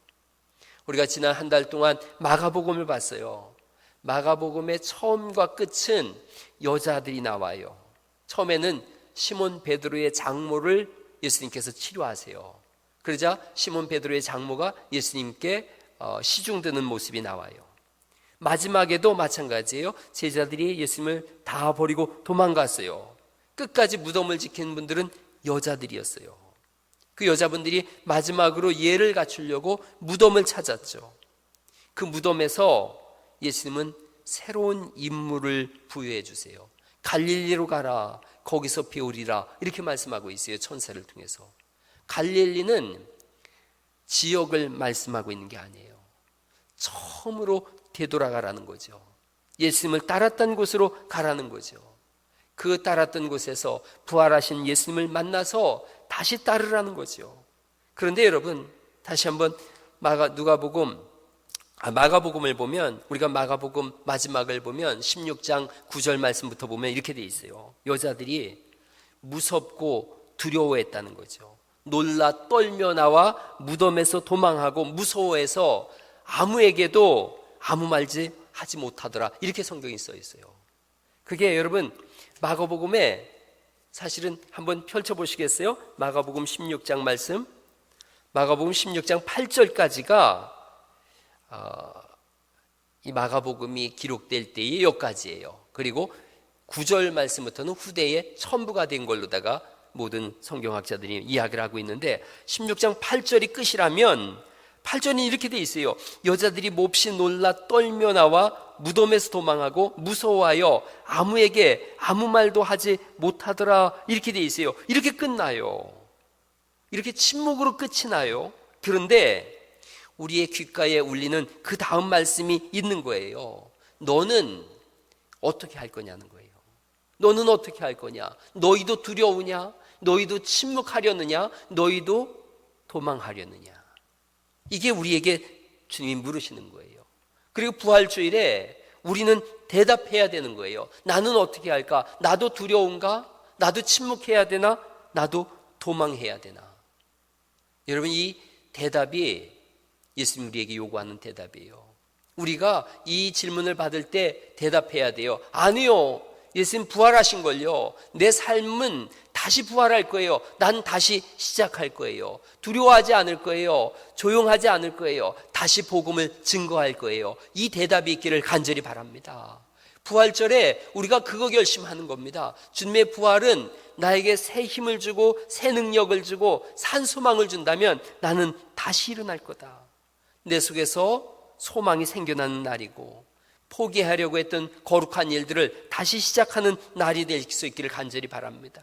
S1: 우리가 지난 한 달 동안 마가복음을 봤어요. 마가복음의 처음과 끝은 여자들이 나와요. 처음에는 시몬 베드로의 장모를 예수님께서 치료하세요. 그러자 시몬 베드로의 장모가 예수님께 시중드는 모습이 나와요. 마지막에도 마찬가지예요. 제자들이 예수님을 다 버리고 도망갔어요. 끝까지 무덤을 지키는 분들은 여자들이었어요. 그 여자분들이 마지막으로 예를 갖추려고 무덤을 찾았죠. 그 무덤에서 예수님은 새로운 임무를 부여해 주세요. 갈릴리로 가라. 거기서 배우리라. 이렇게 말씀하고 있어요. 천사를 통해서. 갈릴리는 지역을 말씀하고 있는 게 아니에요. 처음으로 되돌아가라는 거죠. 예수님을 따랐던 곳으로 가라는 거죠. 그 따랐던 곳에서 부활하신 예수님을 만나서 다시 따르라는 거죠. 그런데 여러분, 다시 한번 마가복음을 보면, 우리가 마가복음 마지막을 보면 16장 9절 말씀부터 보면 이렇게 돼 있어요. 여자들이 무섭고 두려워했다는 거죠. 놀라 떨며 나와 무덤에서 도망하고 무서워해서 아무에게도 아무 말지 하지 못하더라. 이렇게 성경이 써 있어요. 그게 여러분 마가복음에 사실은 한번 펼쳐보시겠어요? 마가복음 16장 말씀, 마가복음 16장 8절까지가 이 마가복음이 기록될 때의 여기까지예요. 그리고 9절 말씀부터는 후대에 첨부가 된 걸로다가 모든 성경학자들이 이야기를 하고 있는데 16장 8절이 끝이라면 8절은 이렇게 돼 있어요. 여자들이 몹시 놀라 떨며 나와 무덤에서 도망하고 무서워하여 아무에게 아무 말도 하지 못하더라. 이렇게 돼 있어요. 이렇게 끝나요. 이렇게 침묵으로 끝이 나요. 그런데 우리의 귓가에 울리는 그 다음 말씀이 있는 거예요. 너는 어떻게 할 거냐는 거예요. 너는 어떻게 할 거냐? 너희도 두려우냐? 너희도 침묵하려느냐? 너희도 도망하려느냐? 이게 우리에게 주님이 물으시는 거예요. 그리고 부활주일에 우리는 대답해야 되는 거예요. 나는 어떻게 할까? 나도 두려운가? 나도 침묵해야 되나? 나도 도망해야 되나? 여러분, 이 대답이 예수님 우리에게 요구하는 대답이에요. 우리가 이 질문을 받을 때 대답해야 돼요. 아니요, 예수님 부활하신걸요. 내 삶은 다시 부활할 거예요. 난 다시 시작할 거예요. 두려워하지 않을 거예요. 조용하지 않을 거예요. 다시 복음을 증거할 거예요. 이 대답이 있기를 간절히 바랍니다. 부활절에 우리가 그거 결심하는 겁니다. 주님의 부활은 나에게 새 힘을 주고 새 능력을 주고 산 소망을 준다면 나는 다시 일어날 거다. 내 속에서 소망이 생겨나는 날이고 포기하려고 했던 거룩한 일들을 다시 시작하는 날이 될 수 있기를 간절히 바랍니다.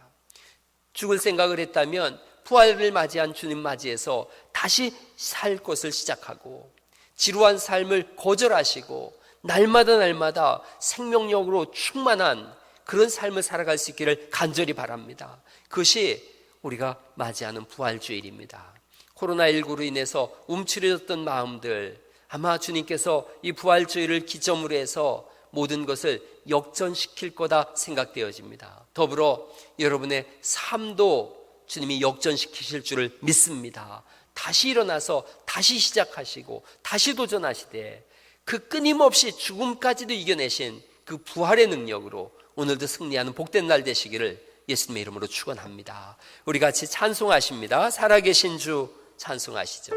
S1: 죽을 생각을 했다면 부활을 맞이한 주님 맞이해서 다시 살 것을 시작하고 지루한 삶을 거절하시고 날마다 생명력으로 충만한 그런 삶을 살아갈 수 있기를 간절히 바랍니다. 그것이 우리가 맞이하는 부활주일입니다. 코로나19로 인해서 움츠려졌던 마음들, 아마 주님께서 이 부활주일을 기점으로 해서 모든 것을 역전시킬 거다 생각되어집니다. 더불어 여러분의 삶도 주님이 역전시키실 줄을 믿습니다. 다시 일어나서 다시 시작하시고 다시 도전하시되 그 끊임없이 죽음까지도 이겨내신 그 부활의 능력으로 오늘도 승리하는 복된 날 되시기를 예수님의 이름으로 축원합니다. 우리 같이 찬송하십니다. 살아계신 주 찬송하시죠.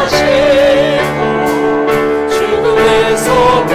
S4: 용서하시고 죽음에서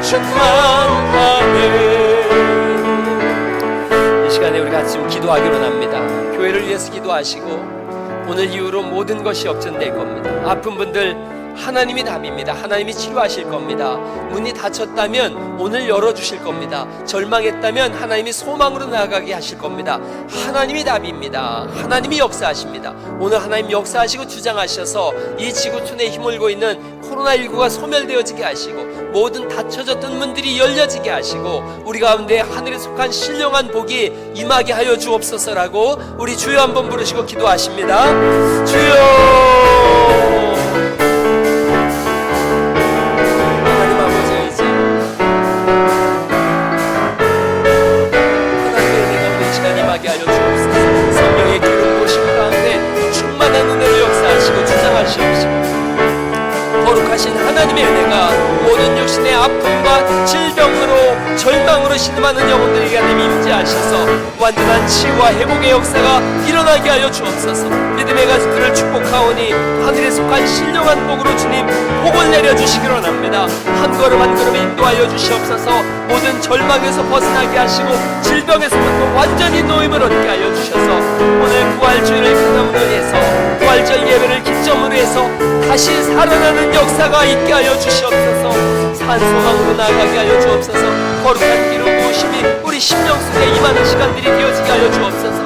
S1: 충만하네. 이 시간에 우리 같이 좀 기도하기로 합니다. 교회를 위해서 기도하시고 오늘 이후로 모든 것이 역전될 겁니다. 아픈 분들 하나님이 답입니다. 하나님이 치료하실 겁니다. 문이 닫혔다면 오늘 열어주실 겁니다. 절망했다면 하나님이 소망으로 나아가게 하실 겁니다. 하나님이 답입니다. 하나님이 역사하십니다. 오늘 하나님 역사하시고 주장하셔서 이 지구촌에 힘을고 있는 코로나19가 소멸되어지게 하시고 모든 닫혀졌던 문들이 열려지게 하시고 우리 가운데 하늘에 속한 신령한 복이 임하게 하여 주옵소서라고 우리 주여 한번 부르시고 기도하십니다. 주여, 거룩하신 하나님의 은혜가 모든 육신의 아픔과 질병으로 절망으로 신음하는 영혼들에게 하나님 임재하셔서 완전한 치유와 회복의 역사가 일어나게 하여 주옵소서. 믿음의 가족들을 축복하오니 하늘에 속한 신령한 복으로 주님 복을 내려주시기로 합니다. 한 걸음 한 걸음 인도하여 주시옵소서. 모든 절망에서 벗어나게 하시고 질병에서부터 완전히 노임을 얻게 하여 주셔서 오늘 부활주일을 기념으로 해서 부활절 예배를 기점으로 해서 다시 살아나는 역사가 있게 하여 주시옵소서. 산소망으로 나아가게 하여 주옵소서. 거룩한 기름 부으심이 우리 심령 속에 임하는 시간들이 되어지게 하여 주옵소서.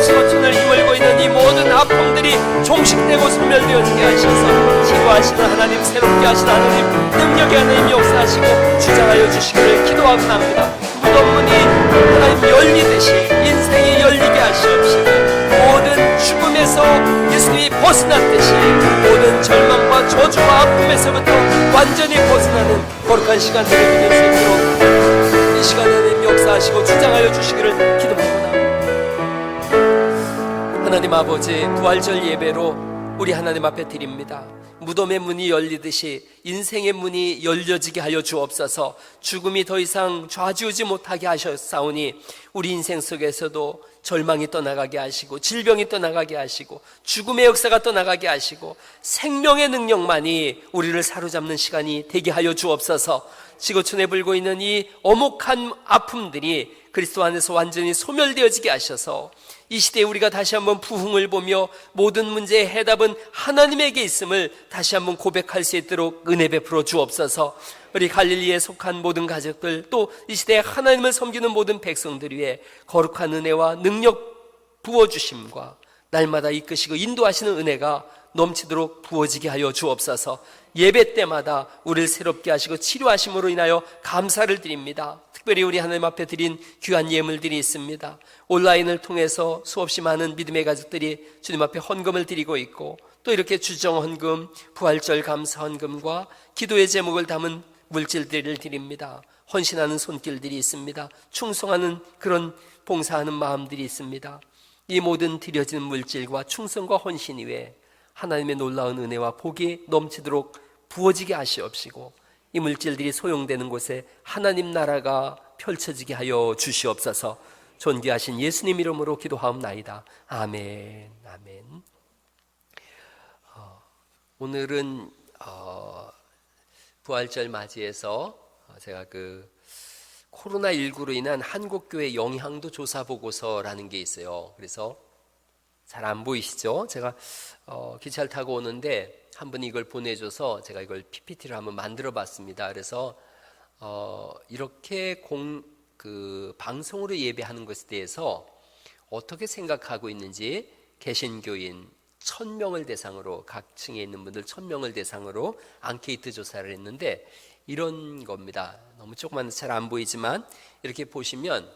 S1: 지구촌을 힘을고 있는 이 모든 아픔들이 종식되고 소멸되어지게 하셔서 치유하시는 하나님, 새롭게 하시는 하나님, 능력의 하나님 역사하시고 주장하여 주시기를 기도하고 합니다. 무덤 문이 하나님 열리듯이 인생이 열리게 하시옵시고 모든 죽음에서 예수님이 벗어났듯이 모든 절망과 저주와 아픔에서부터 완전히 벗어나는 거룩한 시간들이 될 수 있도록 이 시간에 하나님 역사하시고 주장하여 주시기를 기도합니다. 하나님 아버지, 부활절 예배로 우리 하나님 앞에 드립니다. 무덤의 문이 열리듯이 인생의 문이 열려지게 하여 주옵소서. 죽음이 더 이상 좌지우지 못하게 하셨사오니 우리 인생 속에서도 절망이 떠나가게 하시고 질병이 떠나가게 하시고 죽음의 역사가 떠나가게 하시고 생명의 능력만이 우리를 사로잡는 시간이 되게 하여 주옵소서. 지구촌에 불고 있는 이 엄혹한 아픔들이 그리스도 안에서 완전히 소멸되어지게 하셔서 이 시대에 우리가 다시 한번 부흥을 보며 모든 문제의 해답은 하나님에게 있음을 다시 한번 고백할 수 있도록 은혜 베풀어 주옵소서. 우리 갈릴리에 속한 모든 가족들, 또 이 시대에 하나님을 섬기는 모든 백성들 위해 거룩한 은혜와 능력 부어주심과 날마다 이끄시고 인도하시는 은혜가 넘치도록 부어지게 하여 주옵소서. 예배 때마다 우리를 새롭게 하시고 치료하심으로 인하여 감사를 드립니다. 특별히 우리 하나님 앞에 드린 귀한 예물들이 있습니다. 온라인을 통해서 수없이 많은 믿음의 가족들이 주님 앞에 헌금을 드리고 있고, 또 이렇게 주정 헌금, 부활절 감사 헌금과 기도의 제목을 담은 물질들을 드립니다. 헌신하는 손길들이 있습니다. 충성하는 그런 봉사하는 마음들이 있습니다. 이 모든 드려지는 물질과 충성과 헌신 이외에 하나님의 놀라운 은혜와 복이 넘치도록 부어지게 하시옵시고 이 물질들이 소용되는 곳에 하나님 나라가 펼쳐지게 하여 주시옵소서. 존귀하신 예수님 이름으로 기도하옵나이다. 아멘. 아멘. 오늘은 부활절 맞이해서 제가 코로나19로 인한 한국교회 영향도 조사 보고서라는 게 있어요. 그래서 잘 안 보이시죠? 제가 기차를 타고 오는데 한 분이 이걸 보내줘서 제가 이걸 PPT를 한번 만들어 봤습니다. 그래서 이렇게 방송으로 예배하는 것에 대해서 어떻게 생각하고 있는지 개신교인 1000명을 대상으로, 각 층에 있는 분들 1000명을 대상으로 앙케이트 조사를 했는데 이런 겁니다. 너무 조그만 잘 안 보이지만 이렇게 보시면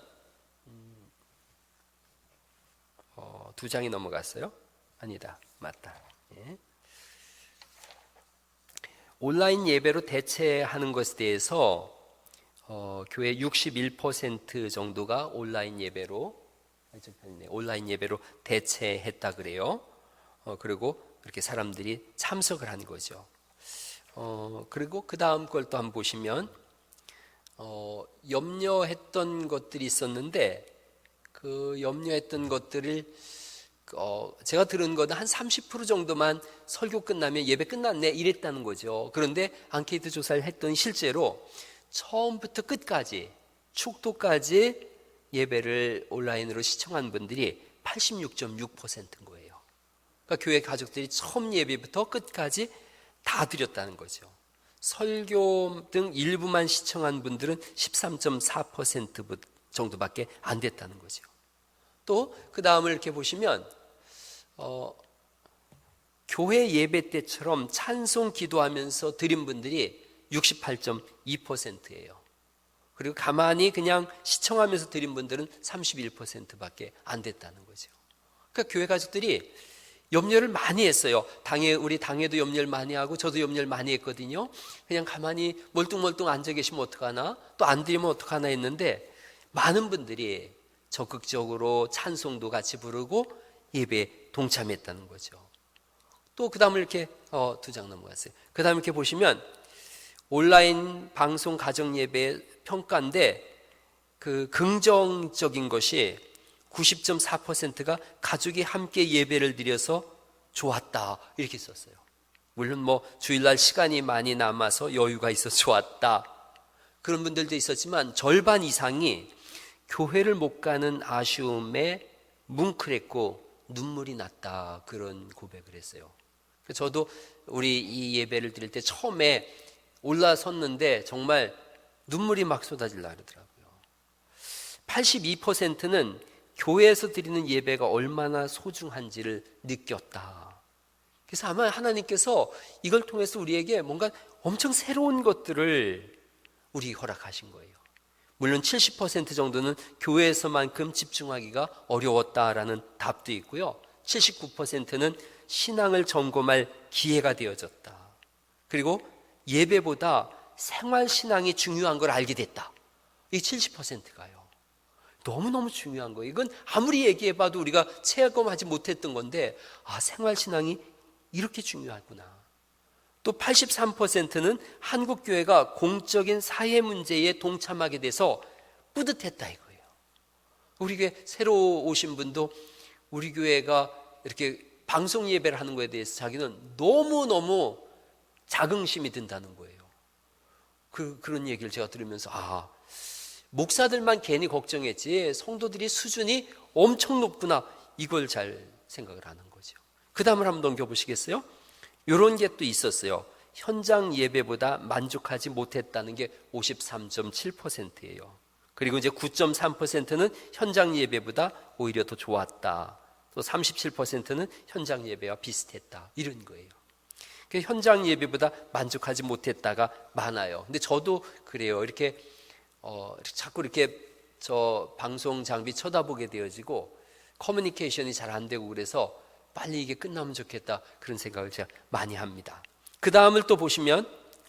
S1: 두 장이 넘어갔어요? 아니다, 맞다. 예. 온라인 예배로 대체하는 것에 대해서 교회 61% 정도가 온라인 예배로 대체했다 그래요. 그리고 이렇게 사람들이 참석을 한 거죠. 그리고 그 다음 걸 또 한번 보시면 염려했던 것들이 있었는데 그 염려했던 것들을 제가 들은 거는 한 30% 정도만 설교 끝나면 예배 끝났네 이랬다는 거죠. 그런데 앙케이트 조사를 했더니 실제로 처음부터 끝까지 축도까지 예배를 온라인으로 시청한 분들이 86.6%인 거예요. 그러니까 교회 가족들이 처음 예배부터 끝까지 다 드렸다는 거죠. 설교 등 일부만 시청한 분들은 13.4% 정도밖에 안 됐다는 거죠. 또 그 다음을 이렇게 보시면 교회 예배 때처럼 찬송 기도하면서 드린 분들이 68.2%예요. 그리고 가만히 그냥 시청하면서 드린 분들은 31%밖에 안 됐다는 거죠. 그러니까 교회 가족들이 염려를 많이 했어요. 우리 당에도 염려를 많이 하고 저도 염려를 많이 했거든요. 그냥 가만히 멀뚱멀뚱 앉아 계시면 어떡하나, 또 안 드리면 어떡하나 했는데 많은 분들이 적극적으로 찬송도 같이 부르고 예배에 동참했다는 거죠. 또 그 다음을 이렇게 2장 넘어갔어요. 그 다음에 이렇게 보시면 온라인 방송 가정 예배 평가인데 그 긍정적인 것이 90.4%가 가족이 함께 예배를 드려서 좋았다 이렇게 썼어요. 물론 뭐 주일날 시간이 많이 남아서 여유가 있어서 좋았다 그런 분들도 있었지만 절반 이상이 교회를 못 가는 아쉬움에 뭉클했고 눈물이 났다 그런 고백을 했어요. 저도 우리 이 예배를 드릴 때 처음에 올라섰는데 정말 눈물이 막 쏟아질라 그러더라고요. 82%는 교회에서 드리는 예배가 얼마나 소중한지를 느꼈다. 그래서 아마 하나님께서 이걸 통해서 우리에게 뭔가 엄청 새로운 것들을 우리 허락하신 거예요. 물론 70% 정도는 교회에서만큼 집중하기가 어려웠다라는 답도 있고요. 79%는 신앙을 점검할 기회가 되어졌다. 그리고 예배보다 생활신앙이 중요한 걸 알게 됐다. 이 70%가요. 너무너무 중요한 거예요. 이건 아무리 얘기해봐도 우리가 체험하지 못했던 건데 생활신앙이 이렇게 중요하구나. 또 83%는 한국교회가 공적인 사회 문제에 동참하게 돼서 뿌듯했다 이거예요. 우리 교회 새로 오신 분도 우리 교회가 이렇게 방송 예배를 하는 거에 대해서 자기는 너무너무 자긍심이 든다는 거예요. 그런 얘기를 제가 들으면서 목사들만 괜히 걱정했지 성도들이 수준이 엄청 높구나 이걸 잘 생각을 하는 거죠. 그 다음을 한번 넘겨보시겠어요? 이런 게 또 있었어요. 현장 예배보다 만족하지 못했다는 게 53.7%예요. 그리고 이제 9.3%는 현장 예배보다 오히려 더 좋았다. 또 37%는 현장 예배와 비슷했다. 이런 거예요. 현장 예배보다 만족하지 못했다가 많아요. 근데 저도 그래요. 이렇게 자꾸 이렇게 저 방송 장비 쳐다보게 되어지고 커뮤니케이션이 잘 안 되고 그래서 빨리 이게 끝나면 좋겠다 그런 생각을 제가 많이 합니다. 그 다음을 또 보시면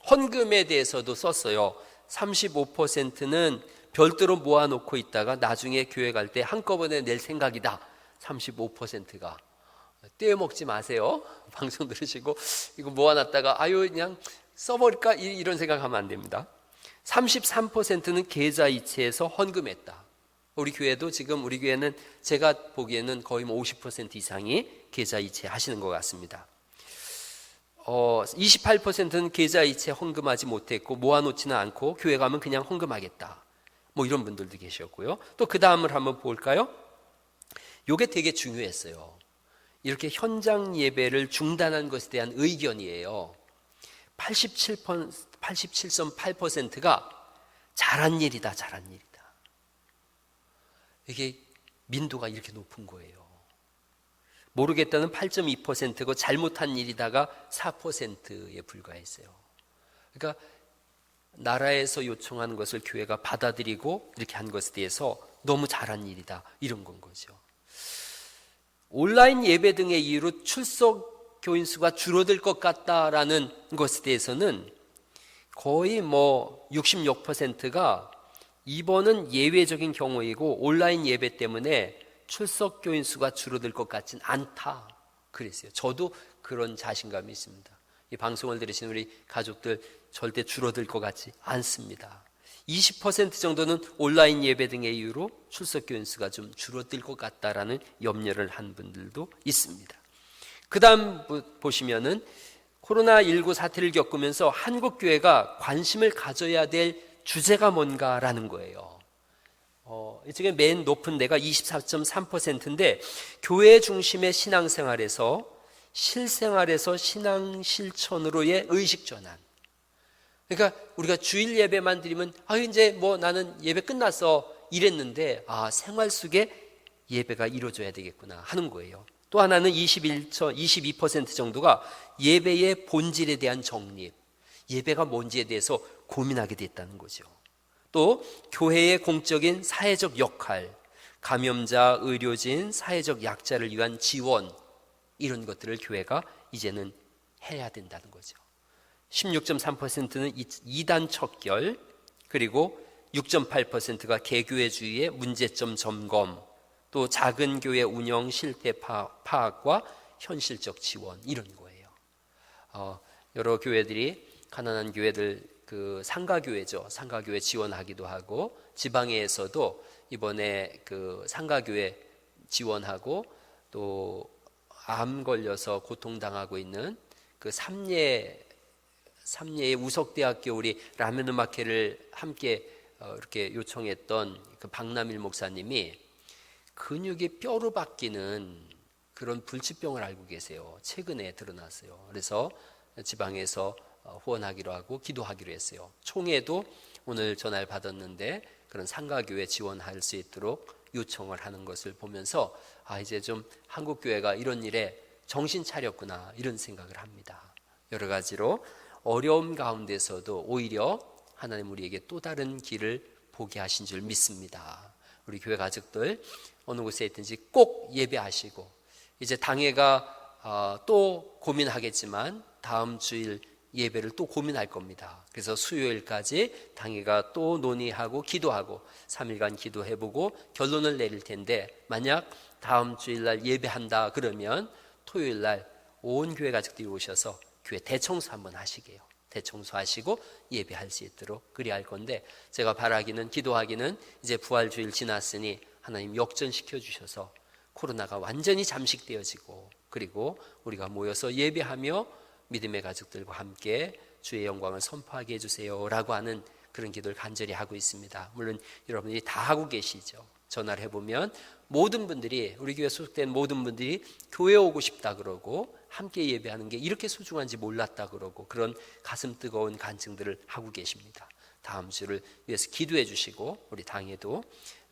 S1: 헌금에 대해서도 썼어요. 35%는 별도로 모아놓고 있다가 나중에 교회 갈 때 한꺼번에 낼 생각이다. 35%가 떼어먹지 마세요. 방송 들으시고 이거 모아놨다가 그냥 써버릴까 이런 생각하면 안 됩니다. 33%는 계좌이체에서 헌금했다. 우리 교회도 지금 우리 교회는 제가 보기에는 거의 50% 이상이 계좌이체 하시는 것 같습니다. 28%는 계좌이체 헌금하지 못했고 모아놓지는 않고 교회 가면 그냥 헌금하겠다. 뭐 이런 분들도 계셨고요. 또 그 다음을 한번 볼까요? 이게 되게 중요했어요. 이렇게 현장 예배를 중단한 것에 대한 의견이에요. 87.8%가 잘한 일이다. 이게 민도가 이렇게 높은 거예요. 모르겠다는 8.2%고 잘못한 일이다가 4%에 불과했어요. 그러니까 나라에서 요청하는 것을 교회가 받아들이고 이렇게 한 것에 대해서 너무 잘한 일이다 이런 건 거죠. 온라인 예배 등의 이유로 출석 교인 수가 줄어들 것 같다라는 것에 대해서는 거의 66%가 이번은 예외적인 경우이고 온라인 예배 때문에 출석 교인 수가 줄어들 것 같진 않다 그랬어요. 저도 그런 자신감이 있습니다. 이 방송을 들으시는 우리 가족들 절대 줄어들 것 같지 않습니다. 20% 정도는 온라인 예배 등의 이유로 출석 교인 수가 좀 줄어들 것 같다라는 염려를 한 분들도 있습니다. 그 다음 보시면은 코로나19 사태를 겪으면서 한국 교회가 관심을 가져야 될 주제가 뭔가라는 거예요. 이쪽에 맨 높은 데가 24.3%인데 교회 중심의 신앙생활에서 실생활에서 신앙 실천으로의 의식 전환. 그러니까 우리가 주일 예배만 드리면 이제 뭐 나는 예배 끝났어 이랬는데 생활 속에 예배가 이루어져야 되겠구나 하는 거예요. 또 하나는 22% 정도가 예배의 본질에 대한 정립, 예배가 뭔지에 대해서 고민하게 됐다는 거죠. 또 교회의 공적인 사회적 역할, 감염자, 의료진, 사회적 약자를 위한 지원, 이런 것들을 교회가 이제는 해야 된다는 거죠. 16.3%는 이단 척결, 그리고 6.8%가 개교회주의의 문제점 점검, 또 작은 교회 운영 실태 파악과 현실적 지원, 이런 거예요. 여러 교회들이 가난한 교회들 그 상가교회죠. 상가교회 지원하기도 하고 지방에서도 이번에 그 상가교회 지원하고 또 암 걸려서 고통당하고 있는 그 삼례의 우석대학교 우리 라면 음악회를 함께 이렇게 요청했던 그 박남일 목사님이 근육이 뼈로 바뀌는 그런 불치병을 알고 계세요. 최근에 드러났어요. 그래서 지방에서 후원하기로 하고 기도하기로 했어요. 총회도 오늘 전화를 받았는데 그런 상가교회 지원할 수 있도록 요청을 하는 것을 보면서 이제 좀 한국교회가 이런 일에 정신 차렸구나 이런 생각을 합니다. 여러 가지로 어려움 가운데서도 오히려 하나님 우리에게 또 다른 길을 보게 하신 줄 믿습니다. 우리 교회 가족들 어느 곳에 있든지 꼭 예배하시고, 이제 당회가 또 고민하겠지만 다음 주일 예배를 또 고민할 겁니다. 그래서 수요일까지 당회가 또 논의하고 기도하고 3일간 기도해보고 결론을 내릴 텐데, 만약 다음 주일날 예배한다 그러면 토요일날 온 교회 가족들이 오셔서 교회 대청소 한번 하시게요. 대청소하시고 예배할 수 있도록 그리 할 건데, 제가 바라기는, 기도하기는 이제 부활주일 지났으니 하나님 역전시켜 주셔서 코로나가 완전히 잠식되어지고, 그리고 우리가 모여서 예배하며 믿음의 가족들과 함께 주의 영광을 선포하게 해주세요 라고 하는 그런 기도를 간절히 하고 있습니다. 물론 여러분들이 다 하고 계시죠. 전화를 해보면 모든 분들이, 우리 교회 소속된 모든 분들이 교회 오고 싶다 그러고 함께 예배하는 게 이렇게 소중한지 몰랐다 그러고 그런 가슴 뜨거운 간증들을 하고 계십니다. 다음 주를 위해서 기도해 주시고, 우리 당에도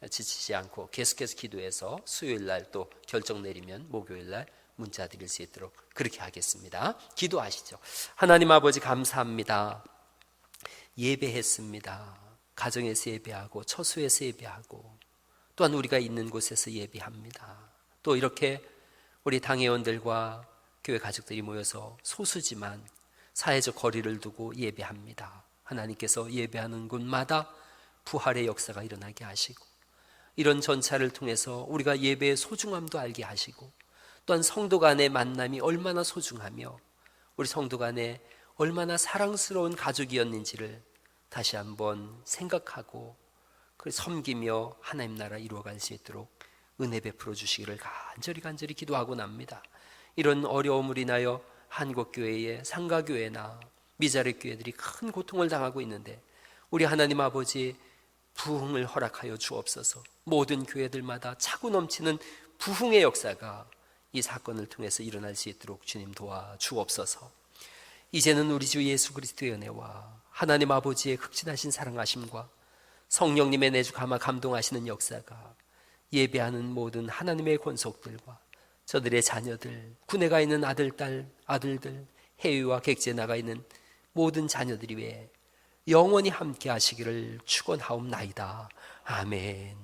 S1: 지치지 않고 계속해서 기도해서 수요일날 또 결정 내리면 목요일날 문자 드릴 수 있도록 그렇게 하겠습니다. 기도하시죠. 하나님 아버지 감사합니다. 예배했습니다. 가정에서 예배하고 처소에서 예배하고 또한 우리가 있는 곳에서 예배합니다. 또 이렇게 우리 당회원들과 교회 가족들이 모여서 소수지만 사회적 거리를 두고 예배합니다. 하나님께서 예배하는 곳마다 부활의 역사가 일어나게 하시고, 이런 전차를 통해서 우리가 예배의 소중함도 알게 하시고, 또한 성도 간의 만남이 얼마나 소중하며 우리 성도 간에 얼마나 사랑스러운 가족이었는지를 다시 한번 생각하고 섬기며 하나님 나라 이루어갈 수 있도록 은혜 베풀어 주시기를 간절히 기도하고 납니다. 이런 어려움을 인하여 한국교회의 상가교회나 미자립 교회들이 큰 고통을 당하고 있는데, 우리 하나님 아버지 부흥을 허락하여 주옵소서. 모든 교회들마다 차고 넘치는 부흥의 역사가 이 사건을 통해서 일어날 수 있도록 주님 도와 주옵소서. 이제는 우리 주 예수 그리스도의 은혜와 하나님 아버지의 극진하신 사랑하심과 성령님의 내주 감화 감동하시는 역사가 예배하는 모든 하나님의 권속들과 저들의 자녀들, 군에 가 있는 아들, 딸, 아들들, 해외와 객지에 나가 있는 모든 자녀들이 위해 영원히 함께 하시기를 축원하옵나이다. 아멘.